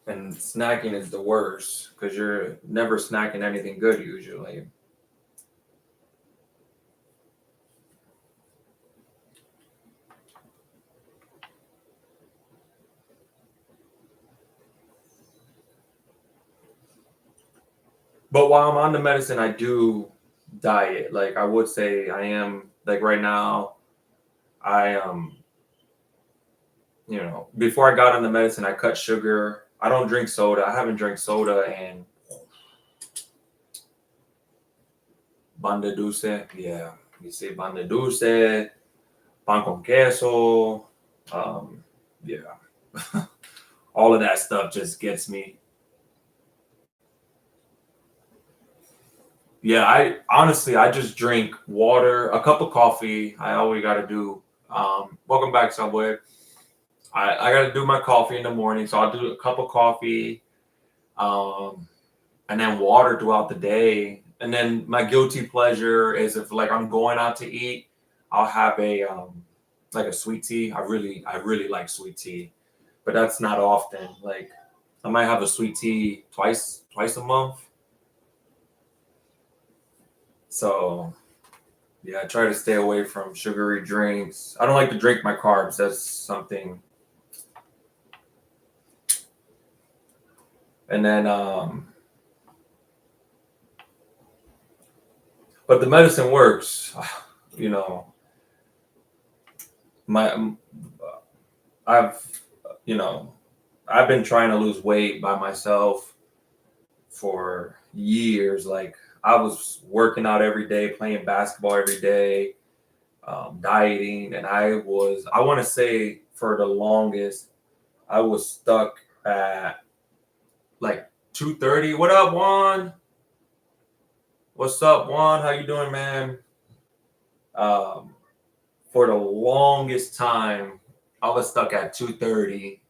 [SPEAKER 1] and snacking is the worst because you're never snacking anything good usually. But while I'm on the medicine, I do diet. Like I would say I am, like right now, I before I got on the medicine, I cut sugar. I don't drink soda. I haven't drank soda in banda dulce. Yeah, you say banda dulce, pan con queso. Um, yeah, all of that stuff just gets me. Yeah, I honestly I just drink water, a cup of coffee. I always got to do. Welcome back, Subway. I got to do my coffee in the morning, so I'll do a cup of coffee, um, and then water throughout the day. And then my guilty pleasure is if like I'm going out to eat, I'll have a like a sweet tea. I really like sweet tea, but that's not often. Like I might have a sweet tea twice a month. So yeah, I try to stay away from sugary drinks. I don't like to drink my carbs. That's something. And then but the medicine works. You know, my I've you know, I've been trying to lose weight by myself for years. Like I was working out every day, playing basketball every day, dieting, and I want to say for the longest, I was stuck at like 230. What up, Juan? What's up, Juan? How you doing, man? Um, for the longest time, I was stuck at 230,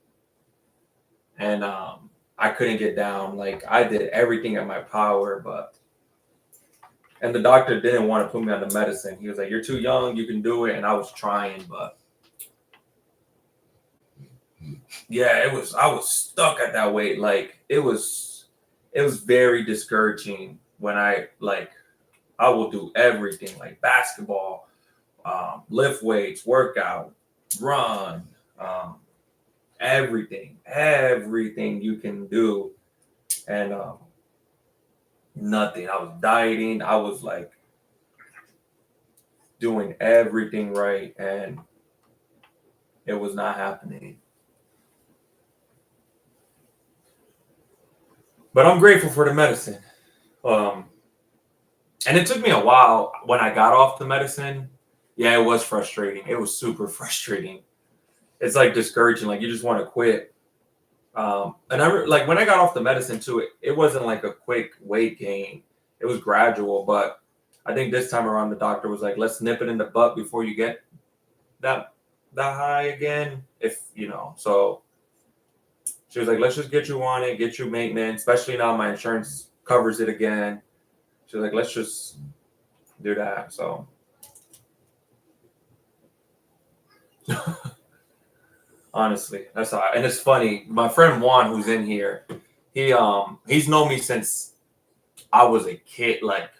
[SPEAKER 1] and I couldn't get down. Like I did everything in my power, but and the doctor didn't want to put me on the medicine. He was like, "You're too young. You can do it." And I was trying, but yeah, it was. I was stuck at that weight. Like it was very discouraging when I will do everything like basketball, lift weights, workout, run, um, everything you can do, and nothing. I was dieting. I was like doing everything right, and it was not happening. But I'm grateful for the medicine. Um, and it took me a while when I got off the medicine. Yeah, it was frustrating. It was super frustrating. It's like discouraging. Like you just want to quit. And like when I got off the medicine too, it wasn't like a quick weight gain. It was gradual, but I think this time around the doctor was like, let's nip it in the butt before you get that that high again. If you know, so she was like, let's just get you on it, get you maintenance, especially now my insurance covers it again. She was like, let's just do that. So honestly, that's all. And it's funny. My friend Juan, who's in here, he's known me since I was a kid. Like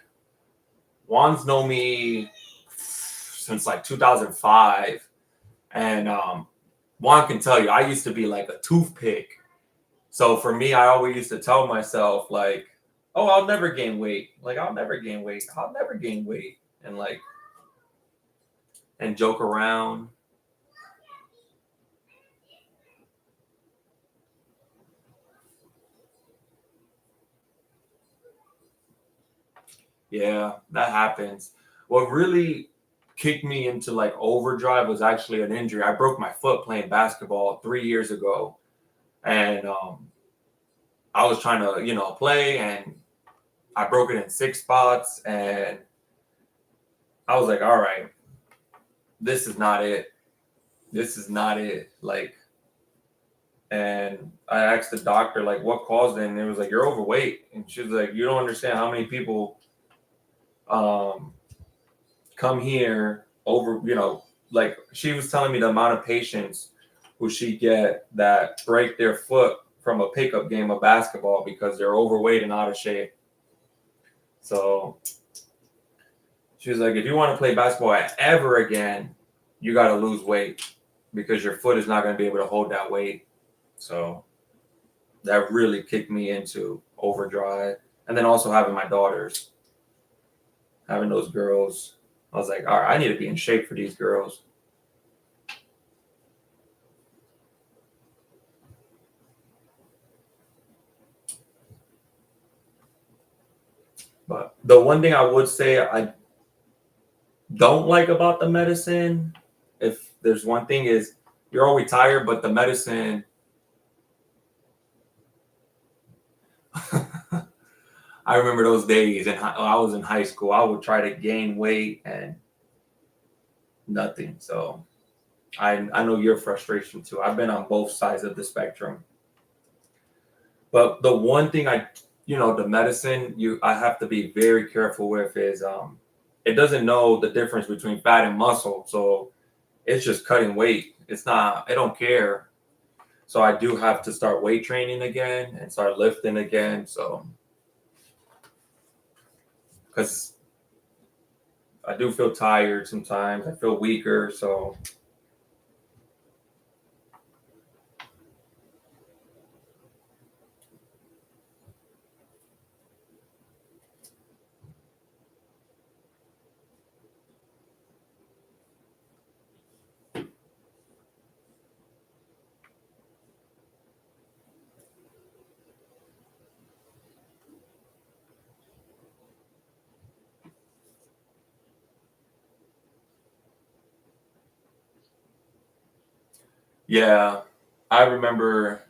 [SPEAKER 1] Juan's known me since like 2005, and Juan can tell you I used to be like a toothpick. So for me, I always used to tell myself like, "Oh, I'll never gain weight. Like I'll never gain weight. I'll never gain weight," and like and joke around. Yeah, that happens. What really kicked me into like overdrive was actually an injury. I broke my foot playing basketball 3 years ago, and I was trying to, play, and I broke it in 6 spots, and I was like, all right, this is not it. This is not it. Like, and I asked the doctor, like, what caused it? And it was like, you're overweight. And she was like, you don't understand how many people um, come here over, like she was telling me the amount of patients who she get that break their foot from a pickup game of basketball because they're overweight and out of shape. So she was like, if you want to play basketball ever again, you got to lose weight because your foot is not going to be able to hold that weight. So that really kicked me into overdrive. And then also having my daughters, having those girls, I was like, all right, I need to be in shape for these girls. But the one thing I would say I don't like about the medicine, if there's one thing, is you're always tired, but the medicine, I remember those days, and I was in high school. I would try to gain weight and nothing. So I know your frustration too. I've been on both sides of the spectrum. But the one thing the medicine I have to be very careful with is it doesn't know the difference between fat and muscle. So it's just cutting weight. It's not, I don't care. So I do have to start weight training again and start lifting again. So, because I do feel tired sometimes, I feel weaker. So, yeah, I remember.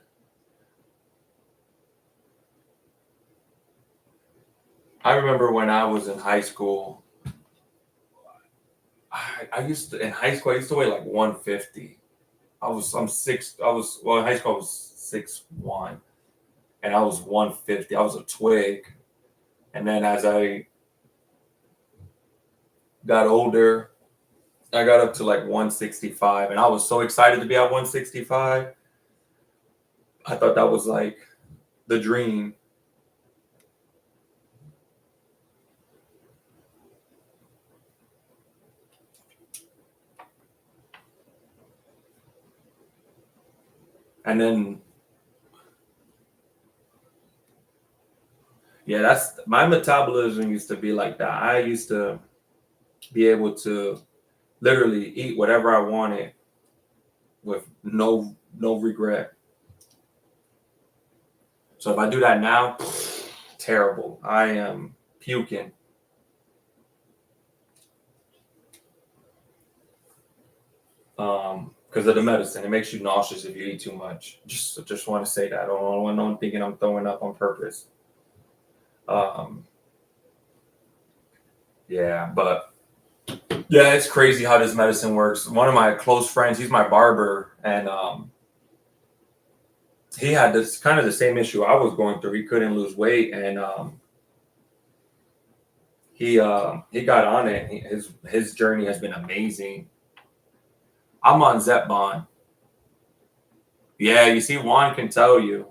[SPEAKER 1] I remember when I was in high school. I used to in high school. I used to weigh like 150. I'm six. Well in high school I was 6'1", and I was 150. I was a twig. And then as I got older, I got up to like 165, and I was so excited to be at 165. I thought that was like the dream. And then, yeah, that's my metabolism used to be like that. I used to be able to literally eat whatever I wanted with no regret. So if I do that now, terrible. I am puking. Because of the medicine. It makes you nauseous if you eat too much. Just want to say that. I don't want no one thinking I'm throwing up on purpose. Um, yeah, but yeah, it's crazy how this medicine works. One of my close friends, he's my barber, and he had this kind of the same issue I was going through. He couldn't lose weight, and he got on it. His journey has been amazing. I'm on Zepbon. Yeah, you see, Juan can tell you.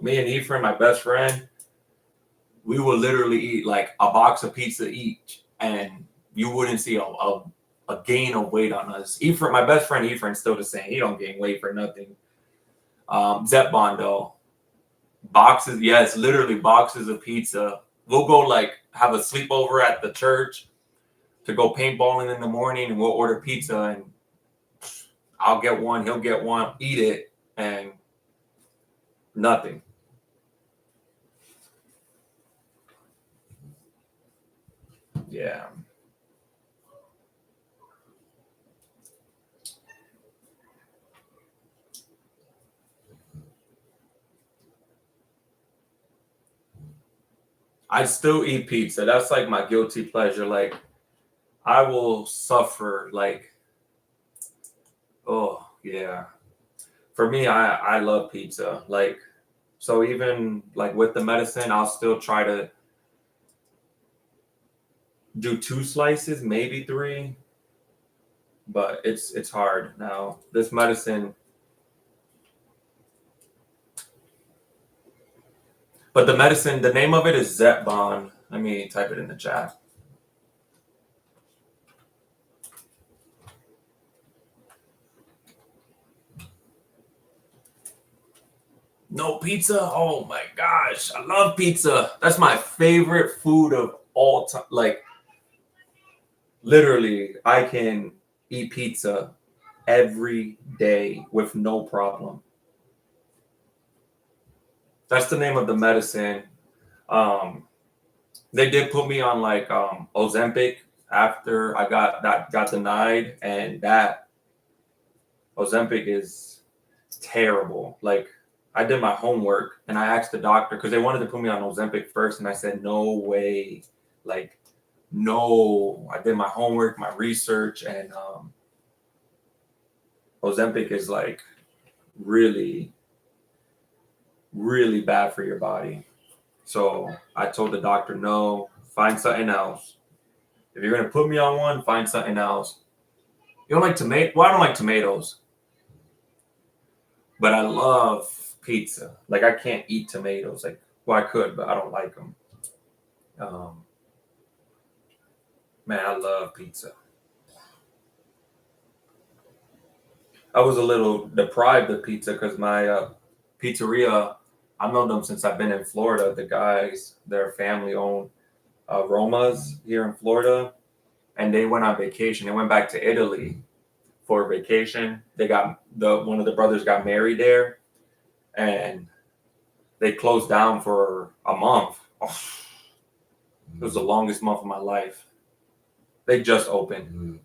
[SPEAKER 1] Me and Ephraim, my best friend, we will literally eat like a box of pizza each, and you wouldn't see a gain of weight on us. Ephraim, my best friend Ephraim's still the same. He don't gain weight for nothing. Zepbon though, boxes, yes, literally boxes of pizza. We'll go like have a sleepover at the church to go paintballing in the morning, and we'll order pizza, and I'll get one, he'll get one, eat it, and nothing. Yeah. I still eat pizza. That's like my guilty pleasure. Like I will suffer. Like, oh yeah. For me, I love pizza. Like, so even like with the medicine, I'll still try to do 2 slices, maybe 3. But it's hard now. This medicine, but the medicine, the name of it is Zepbon. Let me type it in the chat. No pizza? Oh my gosh. I love pizza. That's my favorite food of all time. Like literally, I can eat pizza every day with no problem. That's the name of the medicine. Um, they did put me on like Ozempic after I got denied, and that Ozempic is terrible. Like I did my homework and I asked the doctor because they wanted to put me on Ozempic first, and I said no way, like no. I did my homework, my research, and Ozempic is like really, really bad for your body. So I told the doctor, no, find something else. If you're gonna put me on one, find something else. You don't like tomato? Well, I don't like tomatoes, but I love pizza. Like I can't eat tomatoes. Like, well, I could, but I don't like them. Um, Man, I love pizza. I was a little deprived of pizza because my pizzeria, I've known them since I've been in Florida. The guys, their family owned Roma's here in Florida, and they went on vacation. They went back to Italy for vacation. They got one of the brothers got married there, and they closed down for a month. Oh, it was the longest month of my life. They just opened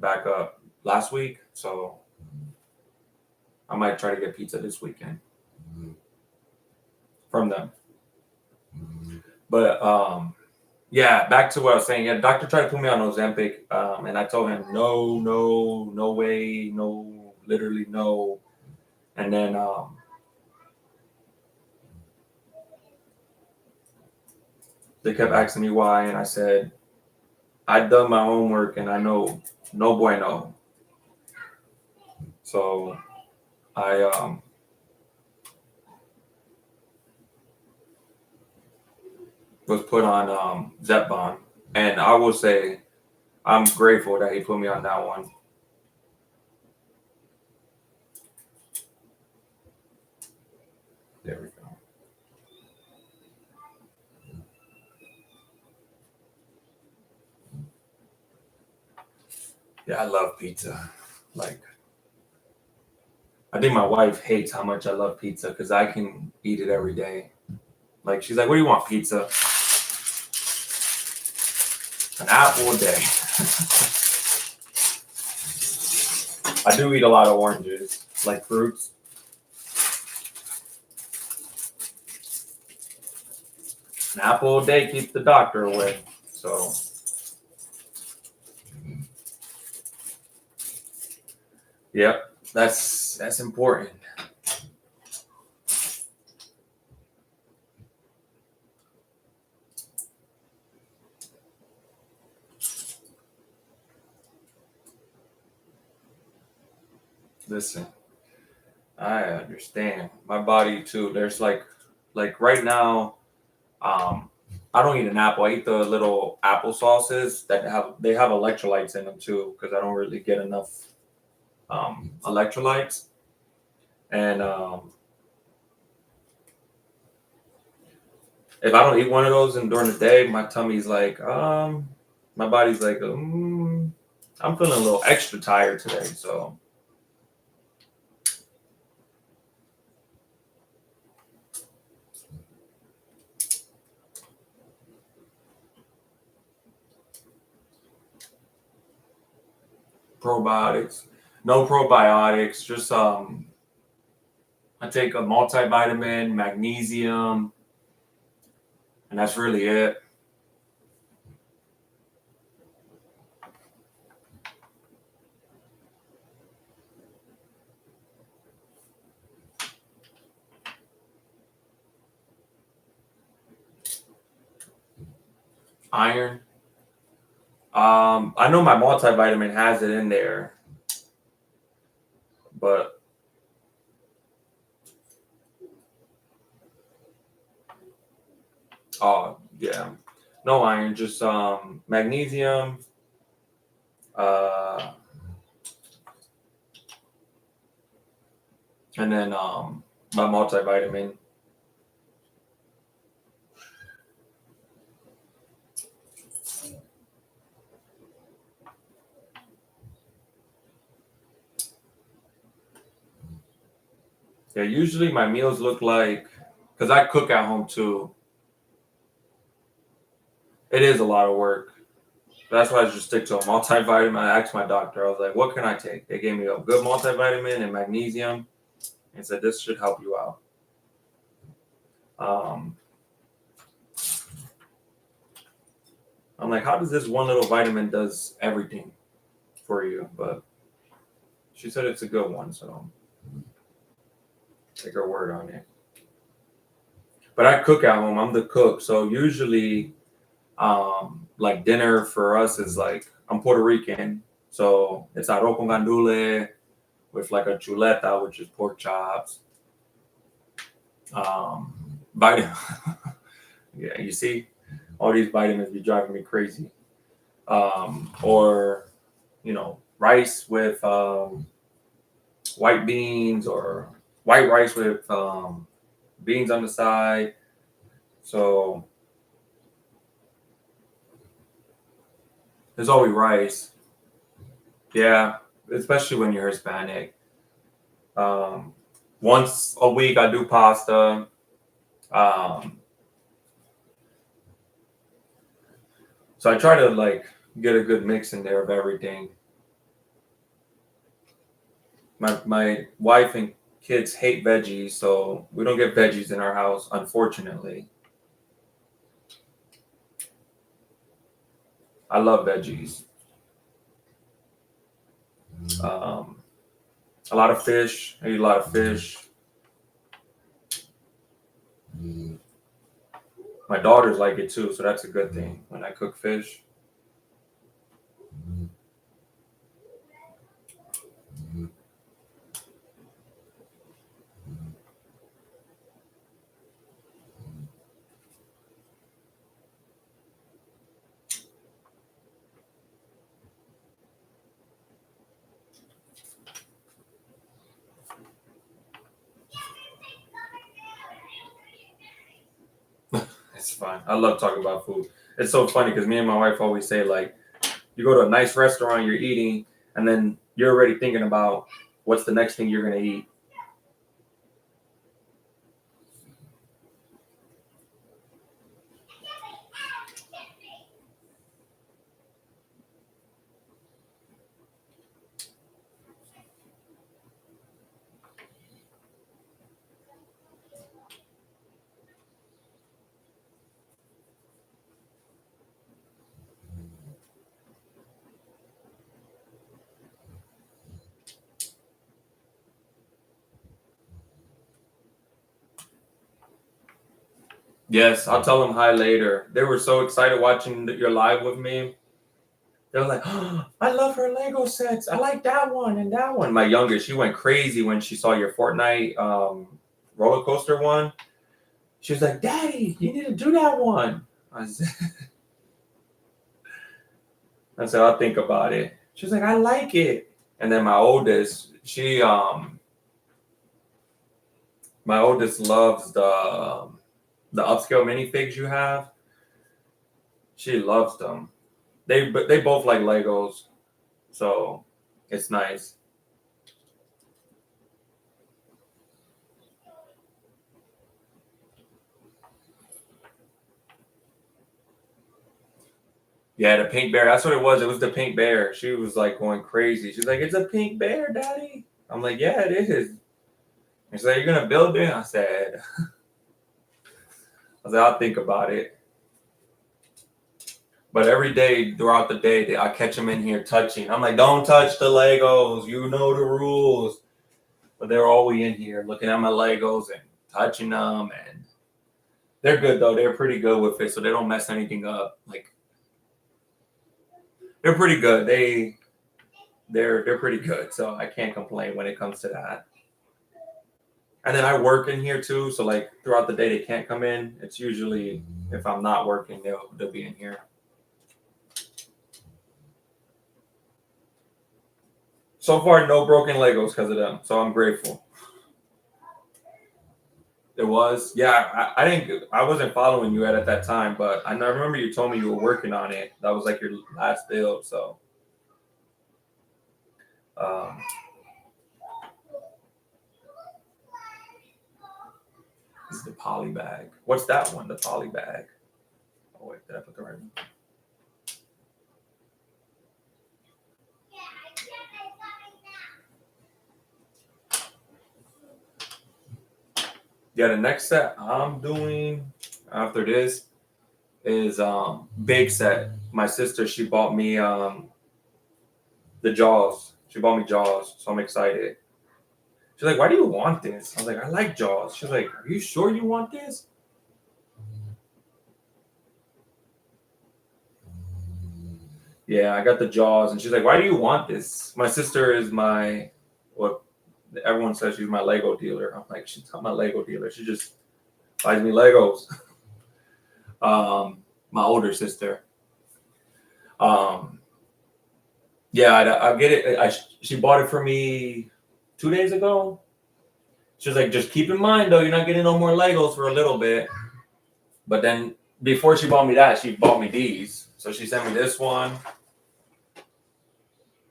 [SPEAKER 1] back up last week, so I might try to get pizza this weekend from them. But yeah, back to what I was saying. Yeah, the doctor tried to put me on Ozempic, and I told him no, no, no way, no, literally no. And then they kept asking me why, and I said I'd done my homework and I know no bueno. So I was put on Zepbound, and I will say I'm grateful that he put me on that one. There we go. Yeah, I love pizza. Like, I think my wife hates how much I love pizza because I can eat it every day. Like, she's like, "What do you want, pizza?" An apple a day. I do eat a lot of oranges, like fruits. An apple a day keeps the doctor away. So, yep, that's important. Listen, I understand. My body too. There's like right now, I don't eat an apple. I eat the little apple sauces that have electrolytes in them too, because I don't really get enough electrolytes. And if I don't eat one of those and during the day, my tummy's like, my body's like, I'm feeling a little extra tired today. So probiotics, no probiotics, just I take a multivitamin, magnesium, and that's really it. Iron. I know my multivitamin has it in there, but yeah, no iron, just magnesium, uh, and then my multivitamin. Yeah, usually my meals look like, because I cook at home too. It is a lot of work. That's why I just stick to a multivitamin. I asked my doctor, I was like, what can I take? They gave me a good multivitamin and magnesium and said, this should help you out. I'm like, how does this one little vitamin does everything for you? But she said it's a good one, so take her word on it. But I cook at home. I'm the cook, so usually, like dinner for us is like I'm Puerto Rican, so it's arroz con gandule with like a chuleta, which is pork chops. Vitamin. Yeah, you see, all these vitamins be driving me crazy. Or rice with white beans or white rice with beans on the side. So there's always rice. Yeah, especially when you're Hispanic. Um, Once a week I do pasta. Um, so I try to like get a good mix in there of everything. My wife and kids hate veggies, so we don't get veggies in our house, unfortunately. I love veggies. Um, a lot of fish. I eat a lot of fish. My daughters like it too, so that's a good thing when I cook fish. It's fine. I love talking about food. It's so funny because me and my wife always say like, you go to a nice restaurant, you're eating, and then you're already thinking about what's the next thing you're gonna eat. Yes, I'll tell them hi later. They were so excited watching your live with me. They were like, oh, I love her Lego sets. I like that one and that one. My youngest, she went crazy when she saw your Fortnite roller coaster one. She was like, Daddy, you need to do that one. I said, I'll think about it. She was like, I like it. And then my oldest loves the upscale minifigs you have. She loves them. They both like Legos, so it's nice. Yeah, the pink bear. That's what it was. It was the pink bear. She was like going crazy. She's like, "It's a pink bear, Daddy." I'm like, "Yeah, it is." And she's like, "You're gonna build it?" I'll think about it. But every day throughout the day, I catch them in here touching. I'm like, "Don't touch the Legos. You know the rules." But they're always in here looking at my Legos and touching them, and they're good though. They're pretty good with it, so they don't mess anything up. Like they're pretty good. They're pretty good, so I can't complain when it comes to that. And then I work in here too, so like throughout the day they can't come in. It's usually if I'm not working, they'll be in here. So far, no broken Legos because of them, so I'm grateful. It was, yeah. I didn't, I wasn't following you at that time, but I remember you told me you were working on it. That was like your last build, so. Um, this is the poly bag. What's that one? The poly bag. Oh wait, did I put the right one? Yeah, the next set I'm doing after this is big set. My sister, she bought me the Jaws. She bought me Jaws, so I'm excited. She's like, "Why do you want this?" I was like, "I like Jaws." She's like, "Are you sure you want this?" Yeah, I got the Jaws, and she's like, "Why do you want this?" My sister is what everyone says she's my Lego dealer. I'm like, she's not my Lego dealer. She just buys me Legos. My older sister. Um, yeah, I get it. She bought it for me 2 days ago. She was like, just keep in mind though, you're not getting no more Legos for a little bit. But then before she bought me that, she bought me these. So she sent me this one,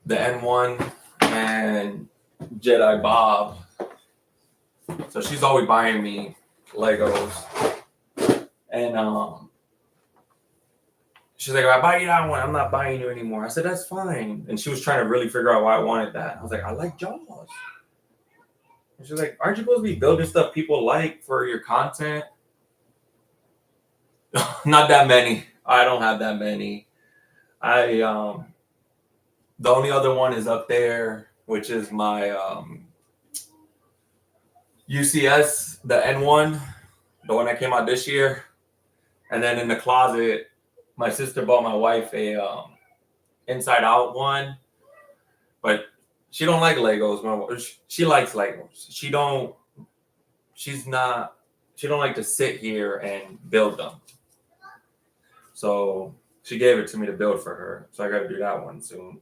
[SPEAKER 1] the N1, and Jedi Bob. So she's always buying me Legos. And she's like, if I buy you that one, I'm not buying you anymore. I said, that's fine. And she was trying to really figure out why I wanted that. I was like, I like Jaws. And she's like, aren't you supposed to be building stuff people like for your content? Not that many. I don't have that many. The only other one is up there, which is my UCS, the N1, the one that came out this year. And then in the closet, my sister bought my wife a Inside Out one, but she don't like Legos. She likes Legos. She don't like to sit here and build them. So she gave it to me to build for her. So I got to do that one soon.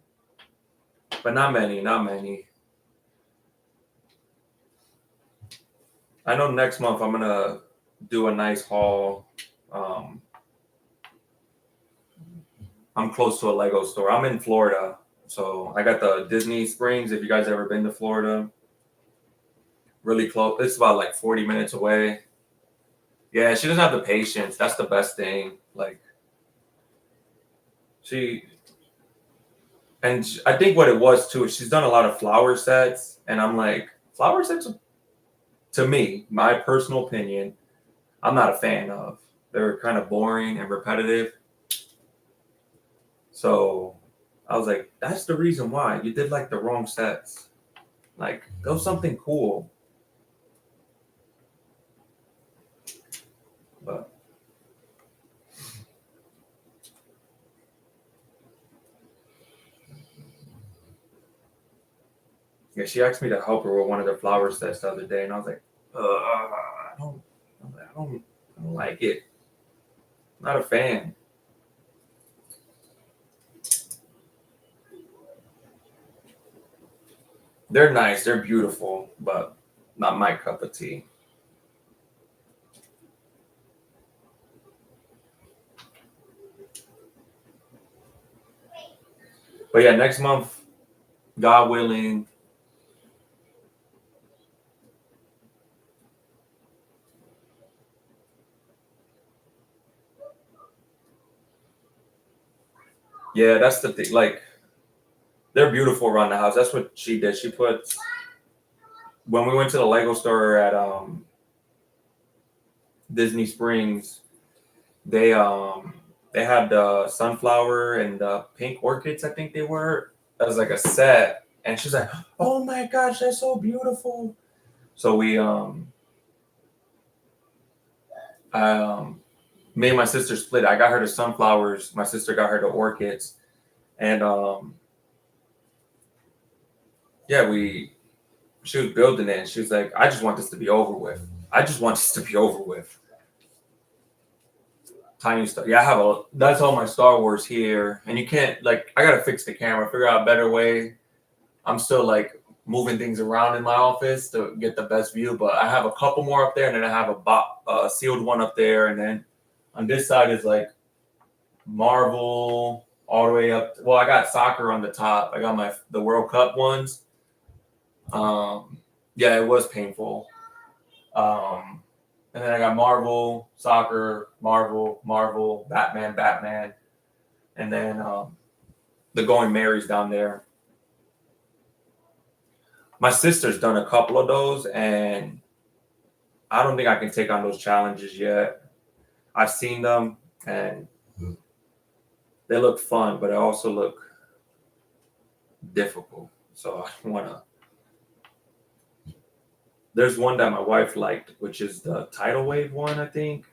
[SPEAKER 1] But not many. I know next month I'm gonna do a nice haul. I'm close to a Lego store. I'm in Florida, so I got the Disney Springs. If you guys ever been to Florida, really close. It's about like 40 minutes away. Yeah, she doesn't have the patience. That's the best thing. Like I think what it was too is she's done a lot of flower sets, and I'm like, flower sets, to me, my personal opinion, I'm not a fan of. They're kind of boring and repetitive. So I was like, that's the reason why you did like the wrong sets. Like, go something cool. But yeah, she asked me to help her with one of the flower sets the other day, and I was like, I don't like it. Not a fan. They're nice, they're beautiful, but not my cup of tea. But yeah, next month, God willing. Yeah, that's the thing. Like, they're beautiful around the house. That's what she did. She put when we went to the Lego store at Disney Springs, they had the sunflower and the pink orchids, I think they were, as like a set. And she's like, "Oh my gosh, that's so beautiful." So me and my sister split. I got her the sunflowers. My sister got her the orchids, and yeah, she was building it. And she was like, "I just want this to be over with. I just want this to be over with." Tiny stuff. Yeah, that's all my Star Wars here, and you can't like. I gotta fix the camera, figure out a better way. I'm still like moving things around in my office to get the best view, but I have a couple more up there, and then I have a sealed one up there, and then on this side is like Marvel all the way up. Well, I got soccer on the top. I got the World Cup ones. Yeah, it was painful. And then I got Marvel, soccer, Marvel, Batman, and then the Going Marys down there. My sister's done a couple of those, and I don't think I can take on those challenges yet. I've seen them and they look fun, but they also look difficult. So I don't wanna. There's one that my wife liked, which is the tidal wave one, I think.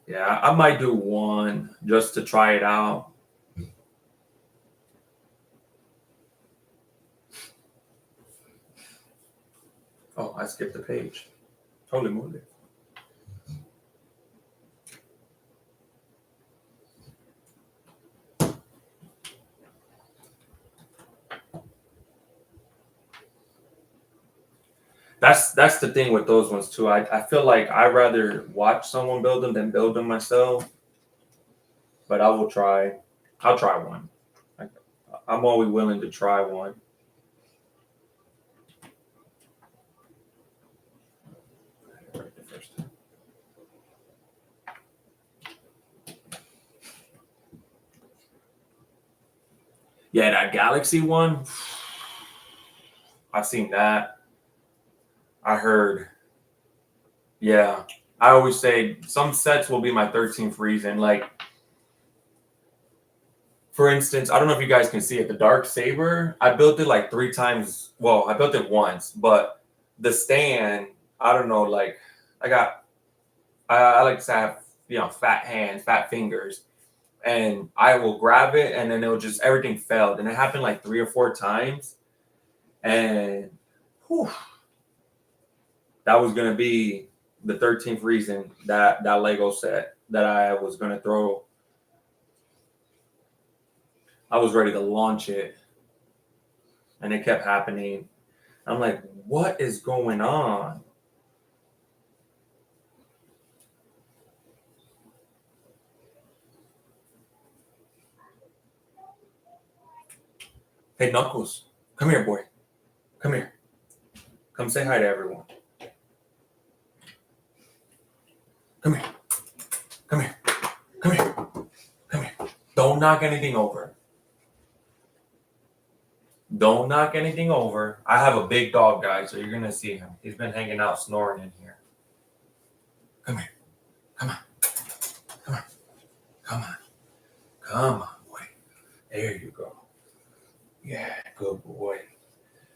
[SPEAKER 1] Yeah, I might do one just to try it out. Oh, I skipped the page. Totally moved it. That's the thing with those ones too. I feel like I'd rather watch someone build them than build them myself. But I will try. I'll try one. I, I'm always willing to try one. Right the first time. Yeah, that Galaxy one. I've seen that. I heard. Yeah, I always say some sets will be my 13th reason. Like, for instance, I don't know if you guys can see it. The Dark Saber, I built it like 3 times. Well, I built it once, but the stand, I don't know. Like, I got, I like to have, fat hands, fat fingers, and I will grab it, and then it'll just everything failed, and it happened like 3 or 4 times, and whew, that was gonna be the 13th reason that Lego set that I was gonna throw. I was ready to launch it, and it kept happening. I'm like, what is going on? Hey, Knuckles, come here, boy. Come here. Come say hi to everyone. Come here. Come here. Come here. Come here. Don't knock anything over. Don't knock anything over. I have a big dog, guys, so you're gonna see him. He's been hanging out, snoring in here. Come here. Come on. Come on. Come on. Come on, boy. There you go. Yeah, good boy.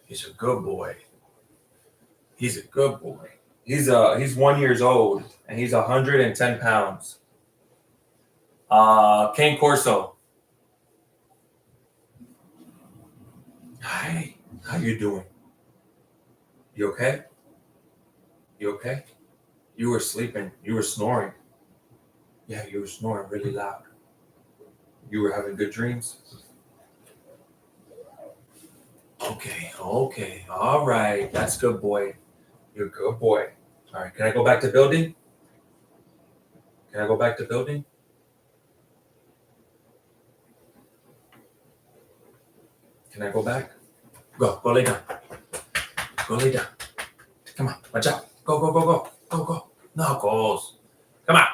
[SPEAKER 1] He's a good boy. He's a good boy. He's 1 year old and he's 110 pounds. Cane Corso. Hi. How you doing? You okay? You okay? You were sleeping. You were snoring. Yeah, you were snoring really loud. You were having good dreams. Okay, okay, all right. That's good boy. You're a good boy. All right, can I go back to building? Can I go back to building? Can I go back? Go lay down. Go lay down. Come on, watch out. Go. Knuckles. Come on.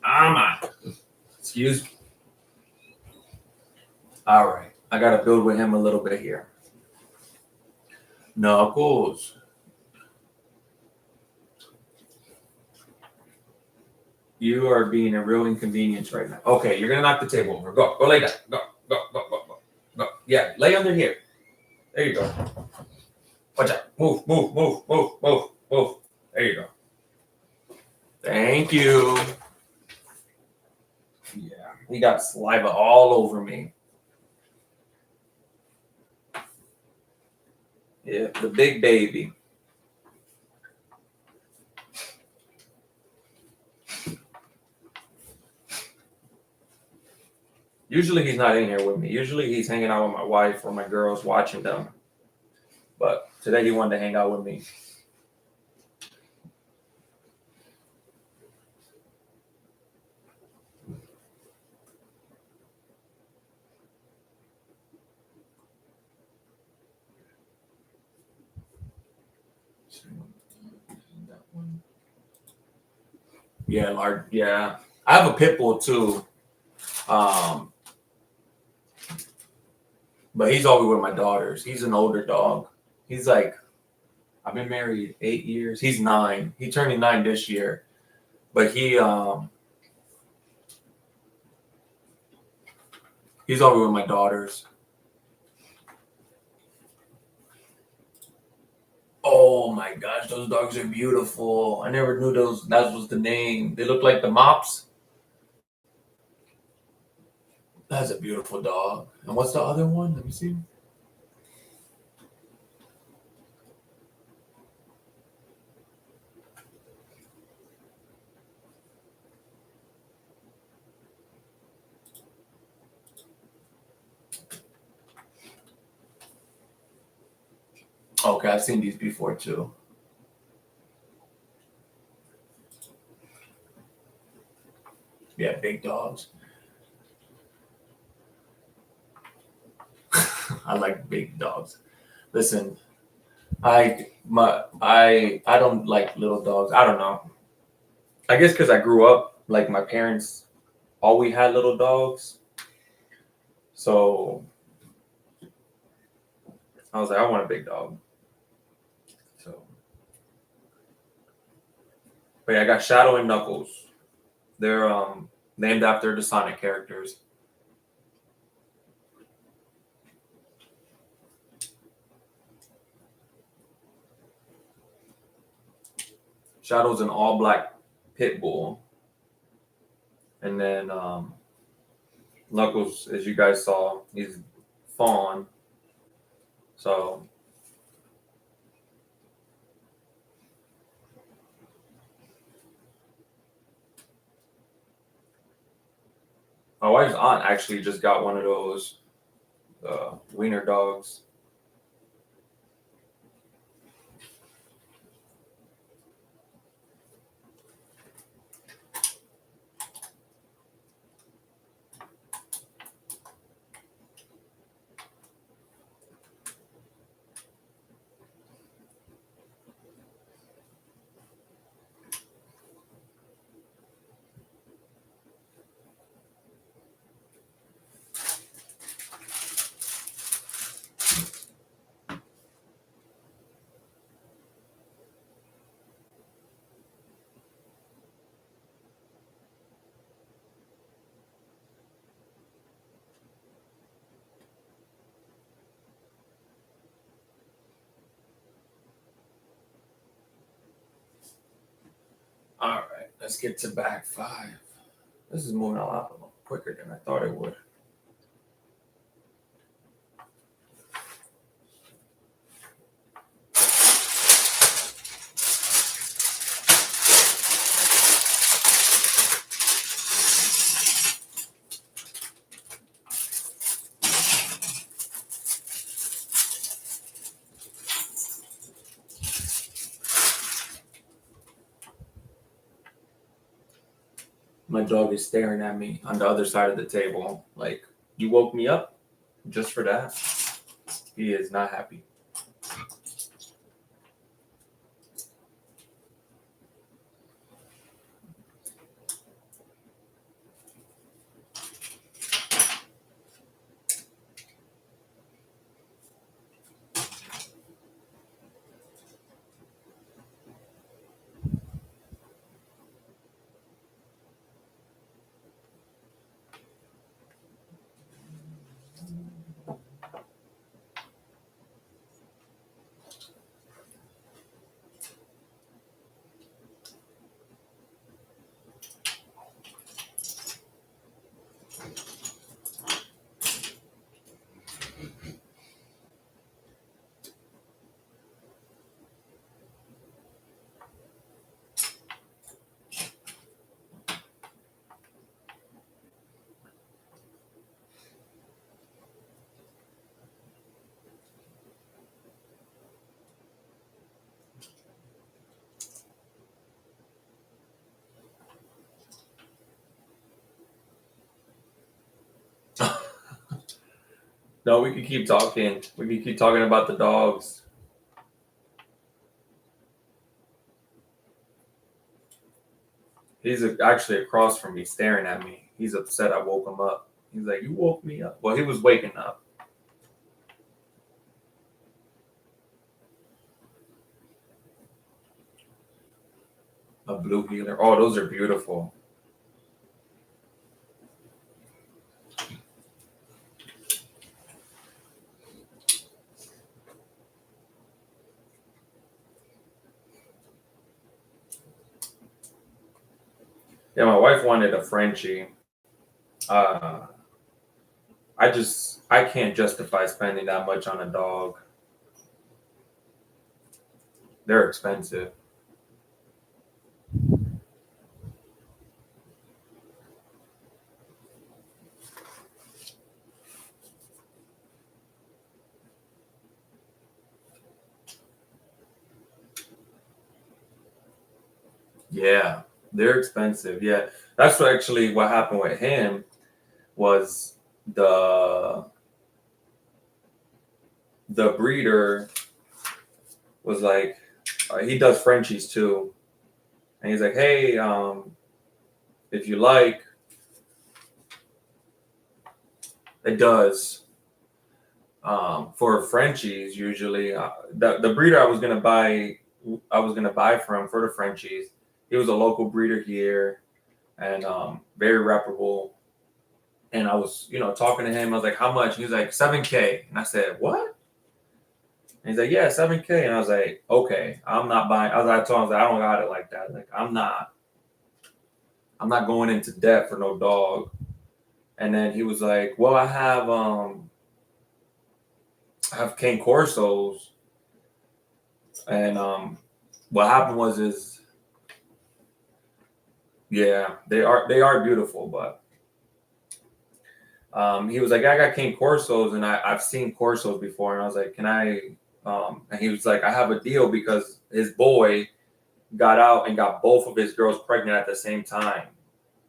[SPEAKER 1] Come on. Excuse me. All right, I gotta build with him a little bit here. Knuckles. You are being a real inconvenience right now. Okay, you're gonna knock the table over. Go lay down. Go. Yeah, lay under here. There you go. Watch out. Move. There you go. Thank you. Yeah, he got saliva all over me. Yeah, the big baby. Usually he's not in here with me. Usually he's hanging out with my wife or my girls watching them. But today he wanted to hang out with me. Yeah, large. Yeah, I have a pit bull too. Um, But he's always with my daughters. He's an older dog. He's like, I've been married 8 years. He's 9. He turning 9 this year. But he's always with my daughters. Oh my gosh, those dogs are beautiful. I never knew that was the name. They look like the mops. That's a beautiful dog. And what's the other one? Let me see. Okay, I've seen these before too. Yeah, big dogs. I like big dogs. Listen, I don't like little dogs. I don't know. I guess because I grew up like my parents always had little dogs, so I was like, I want a big dog. So, but yeah, I got Shadow and Knuckles. They're named after the Sonic characters. Shadow's an all black pit bull, and then Knuckles, as you guys saw, he's fawn. So my wife's aunt actually just got one of those wiener dogs. All right, let's get to bag 5. This is moving a lot quicker than I thought it would. My dog is staring at me on the other side of the table. Like, you woke me up just for that? He is not happy. No, we could keep talking. We could keep talking about the dogs. He's actually across from me, staring at me. He's upset I woke him up. He's like, "You woke me up." Well, he was waking up. A blue heeler. Oh, those are beautiful. Yeah, my wife wanted a Frenchie. Uh, I can't justify spending that much on a dog. They're expensive. Yeah, they're expensive. Yeah, that's what actually what happened with him was the the breeder was like he does Frenchies too, and he's like, hey, if you like, it does for Frenchies usually. The breeder I was gonna buy from for the Frenchies. He was a local breeder here and very reputable. And I was, talking to him. I was like, "How much?" He was like, 7K. And I said, "What?" And he's like, "Yeah, 7K." And I was like, "Okay, I'm not buying." I told him, I was like, "I don't got it like that. Like, I'm not going into debt for no dog." And then he was like, "Well, I have cane corsos." And what happened was is yeah, they are beautiful, but he was like, "I got cane corsos, and I've seen corsos before." And I was like, "Can I?" And he was like, "I have a deal because his boy got out and got both of his girls pregnant at the same time,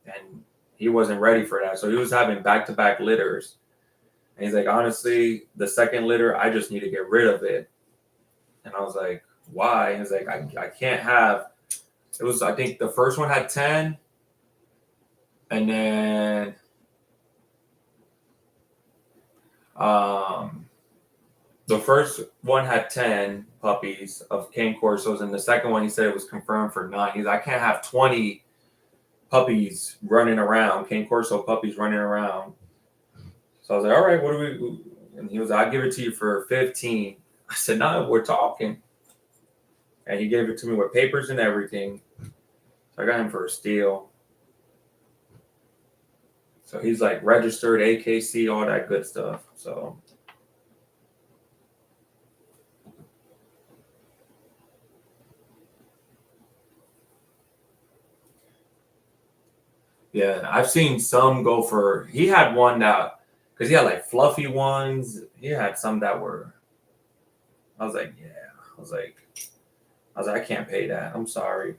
[SPEAKER 1] and he wasn't ready for that. So he was having back to back litters." And he's like, "Honestly, the second litter, I just need to get rid of it." And I was like, "Why?" And he's like, I can't have." It was, I think the first one had 10, and then um, the first one had 10 puppies of cane corsos, and the second one he said it was confirmed for 9. He's like, "I can't have 20 puppies running around, cane corso puppies running around." So I was like, "All right, what do we?" And he was like, "I'll give it to you for 15." I said, "No, we're talking." And he gave it to me with papers and everything. So I got him for a steal. So he's like registered AKC, all that good stuff. So yeah, I've seen some go for. He had one that because he had like fluffy ones. He had some that were. I was like, yeah. I was like, I can't pay that. I'm sorry.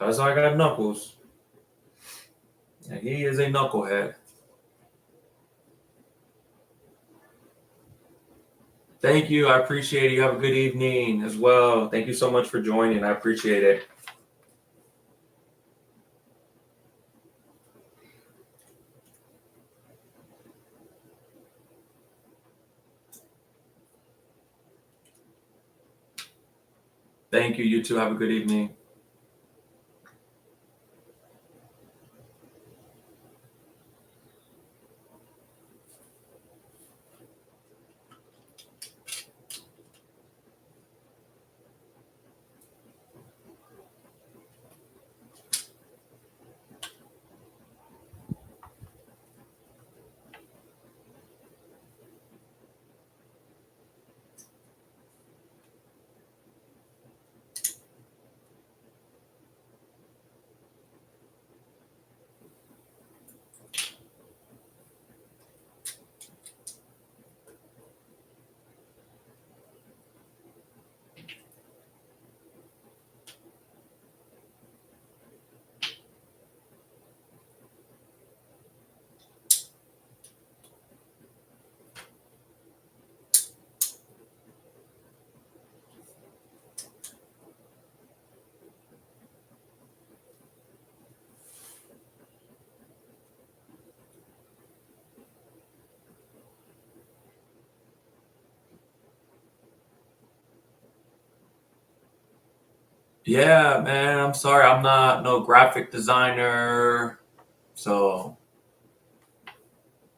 [SPEAKER 1] That's why I got Knuckles, and he is a knucklehead. Thank you. I appreciate it. You have a good evening as well. Thank you so much for joining. I appreciate it. Thank you. You too. Have a good evening. Yeah, man. I'm sorry. I'm not no graphic designer. So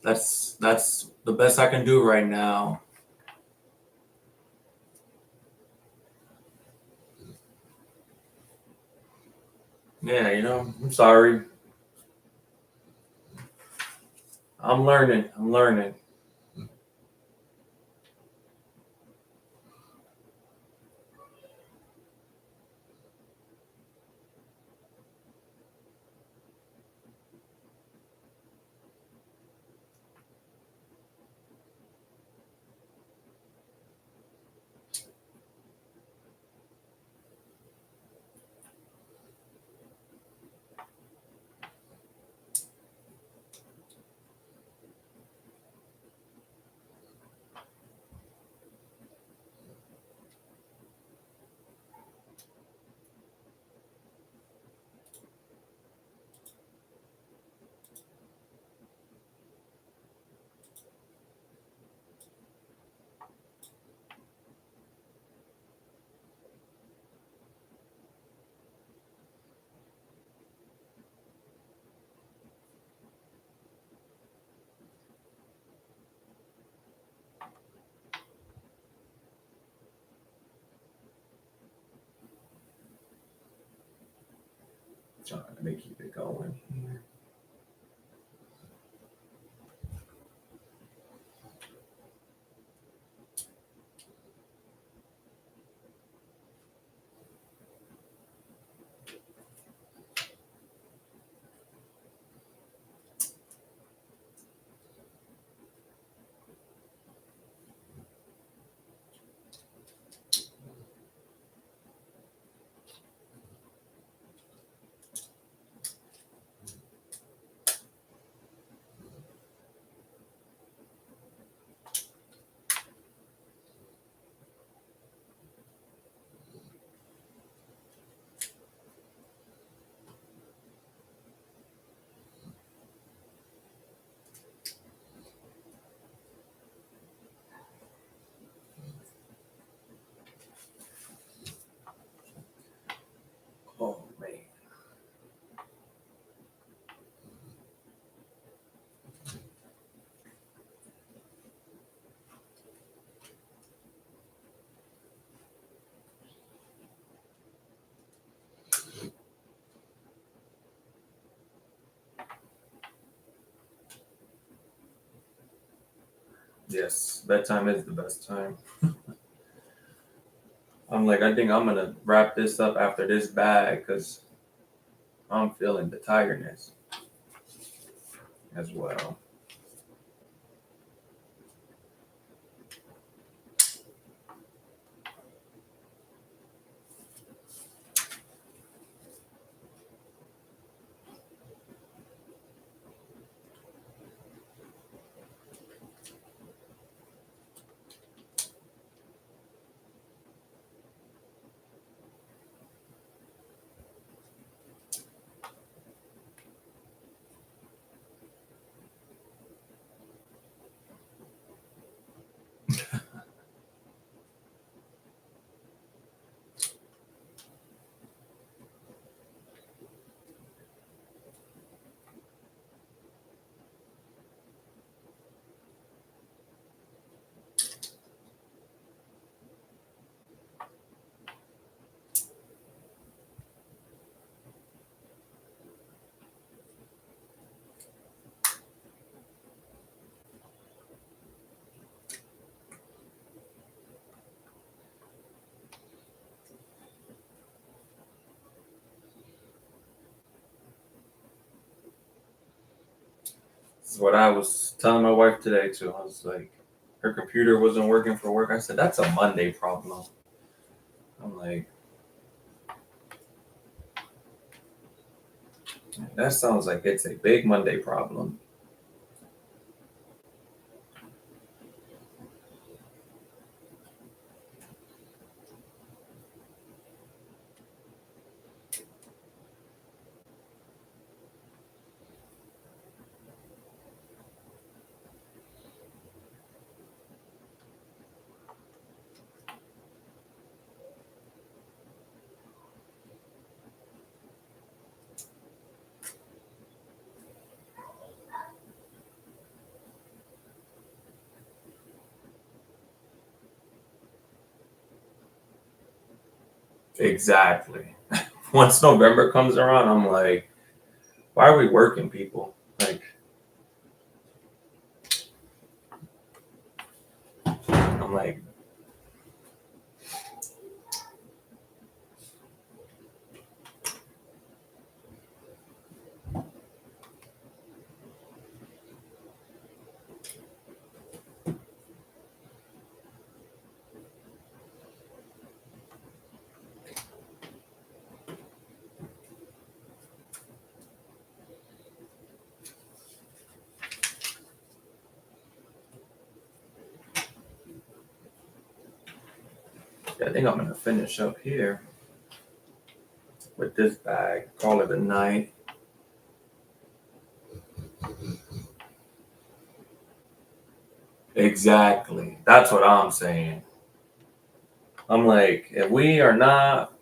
[SPEAKER 1] that's the best I can do right now. Yeah, I'm sorry. I'm learning. I'm learning. Let me keep it going. Oh man. Yes, bedtime is the best time. I'm like, I think I'm gonna wrap this up after this bag because I'm feeling the tiredness as well. This is what I was telling my wife today too. I was like, her computer wasn't working for work. I said, that's a Monday problem. I'm like, that sounds like it's a big Monday problem. Exactly. Once November comes around, I'm like, why are we working, people? Like, I'm like, I think I'm gonna finish up here with this bag. Call it a night. Exactly. That's what I'm saying. I'm like, if we are not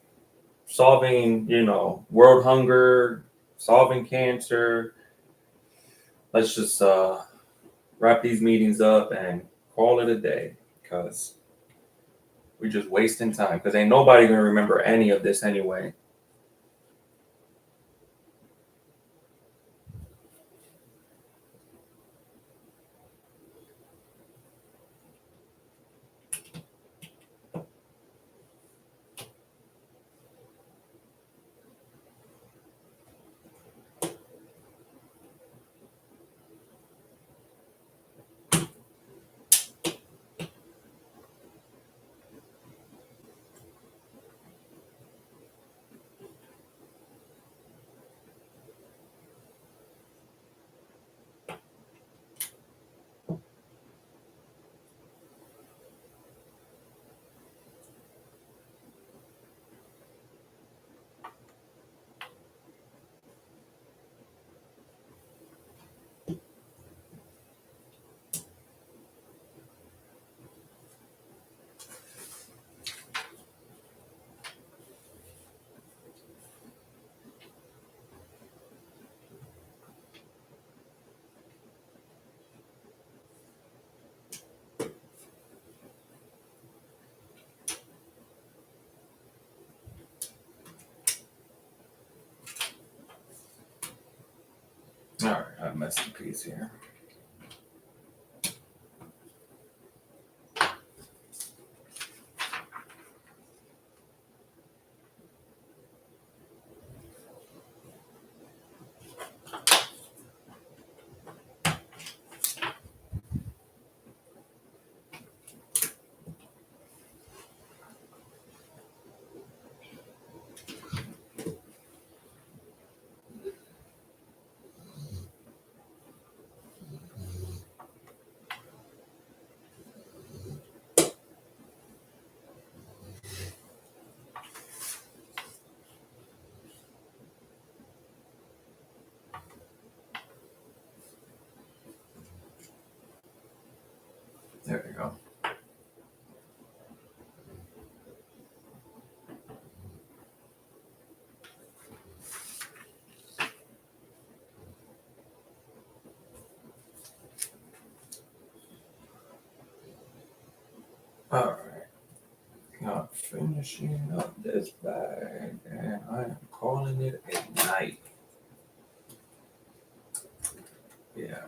[SPEAKER 1] solving, world hunger, solving cancer, let's just wrap these meetings up and call it a day, because we're just wasting time, because ain't nobody gonna remember any of this anyway. All right, I have my piece here. There we go. All right. Now finishing up this bag, and I am calling it a night. Yeah.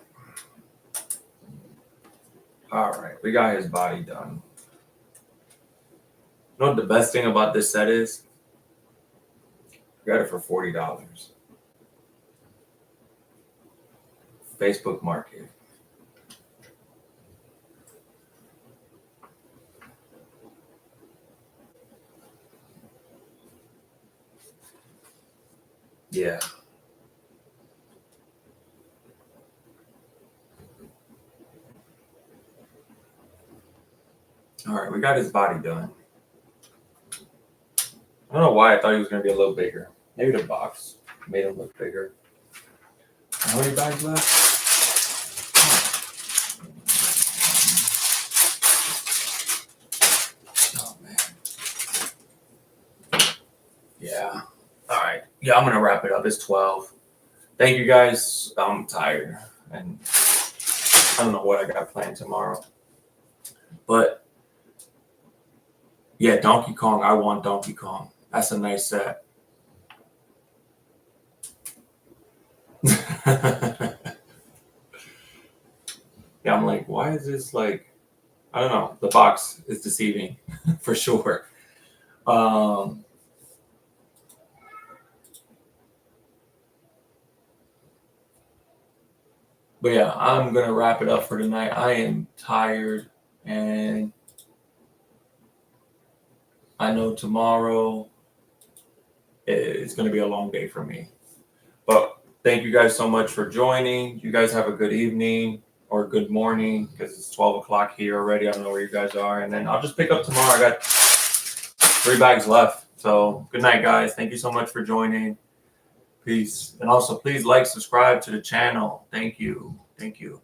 [SPEAKER 1] All right, we got his body done. You know what the best thing about this set is? I got it for $40. Facebook Market. Yeah. All right, we got his body done. I don't know why I thought he was going to be a little bigger. Maybe the box made him look bigger. How many bags left? Oh, man. Yeah. All right. Yeah, I'm going to wrap it up. It's 12. Thank you, guys. I'm tired. And I don't know what I got planned tomorrow. But, yeah, Donkey Kong. I want Donkey Kong. That's a nice set. Yeah, I'm like, why is this like, I don't know. The box is deceiving for sure. But yeah, I'm gonna wrap it up for tonight. I am tired, and I know tomorrow is gonna be a long day for me. But thank you guys so much for joining. You guys have a good evening or good morning because it's 12 o'clock here already. I don't know where you guys are. And then I'll just pick up tomorrow. I got 3 bags left. So good night, guys. Thank you so much for joining. Peace. And also, please like, subscribe to the channel. Thank you. Thank you.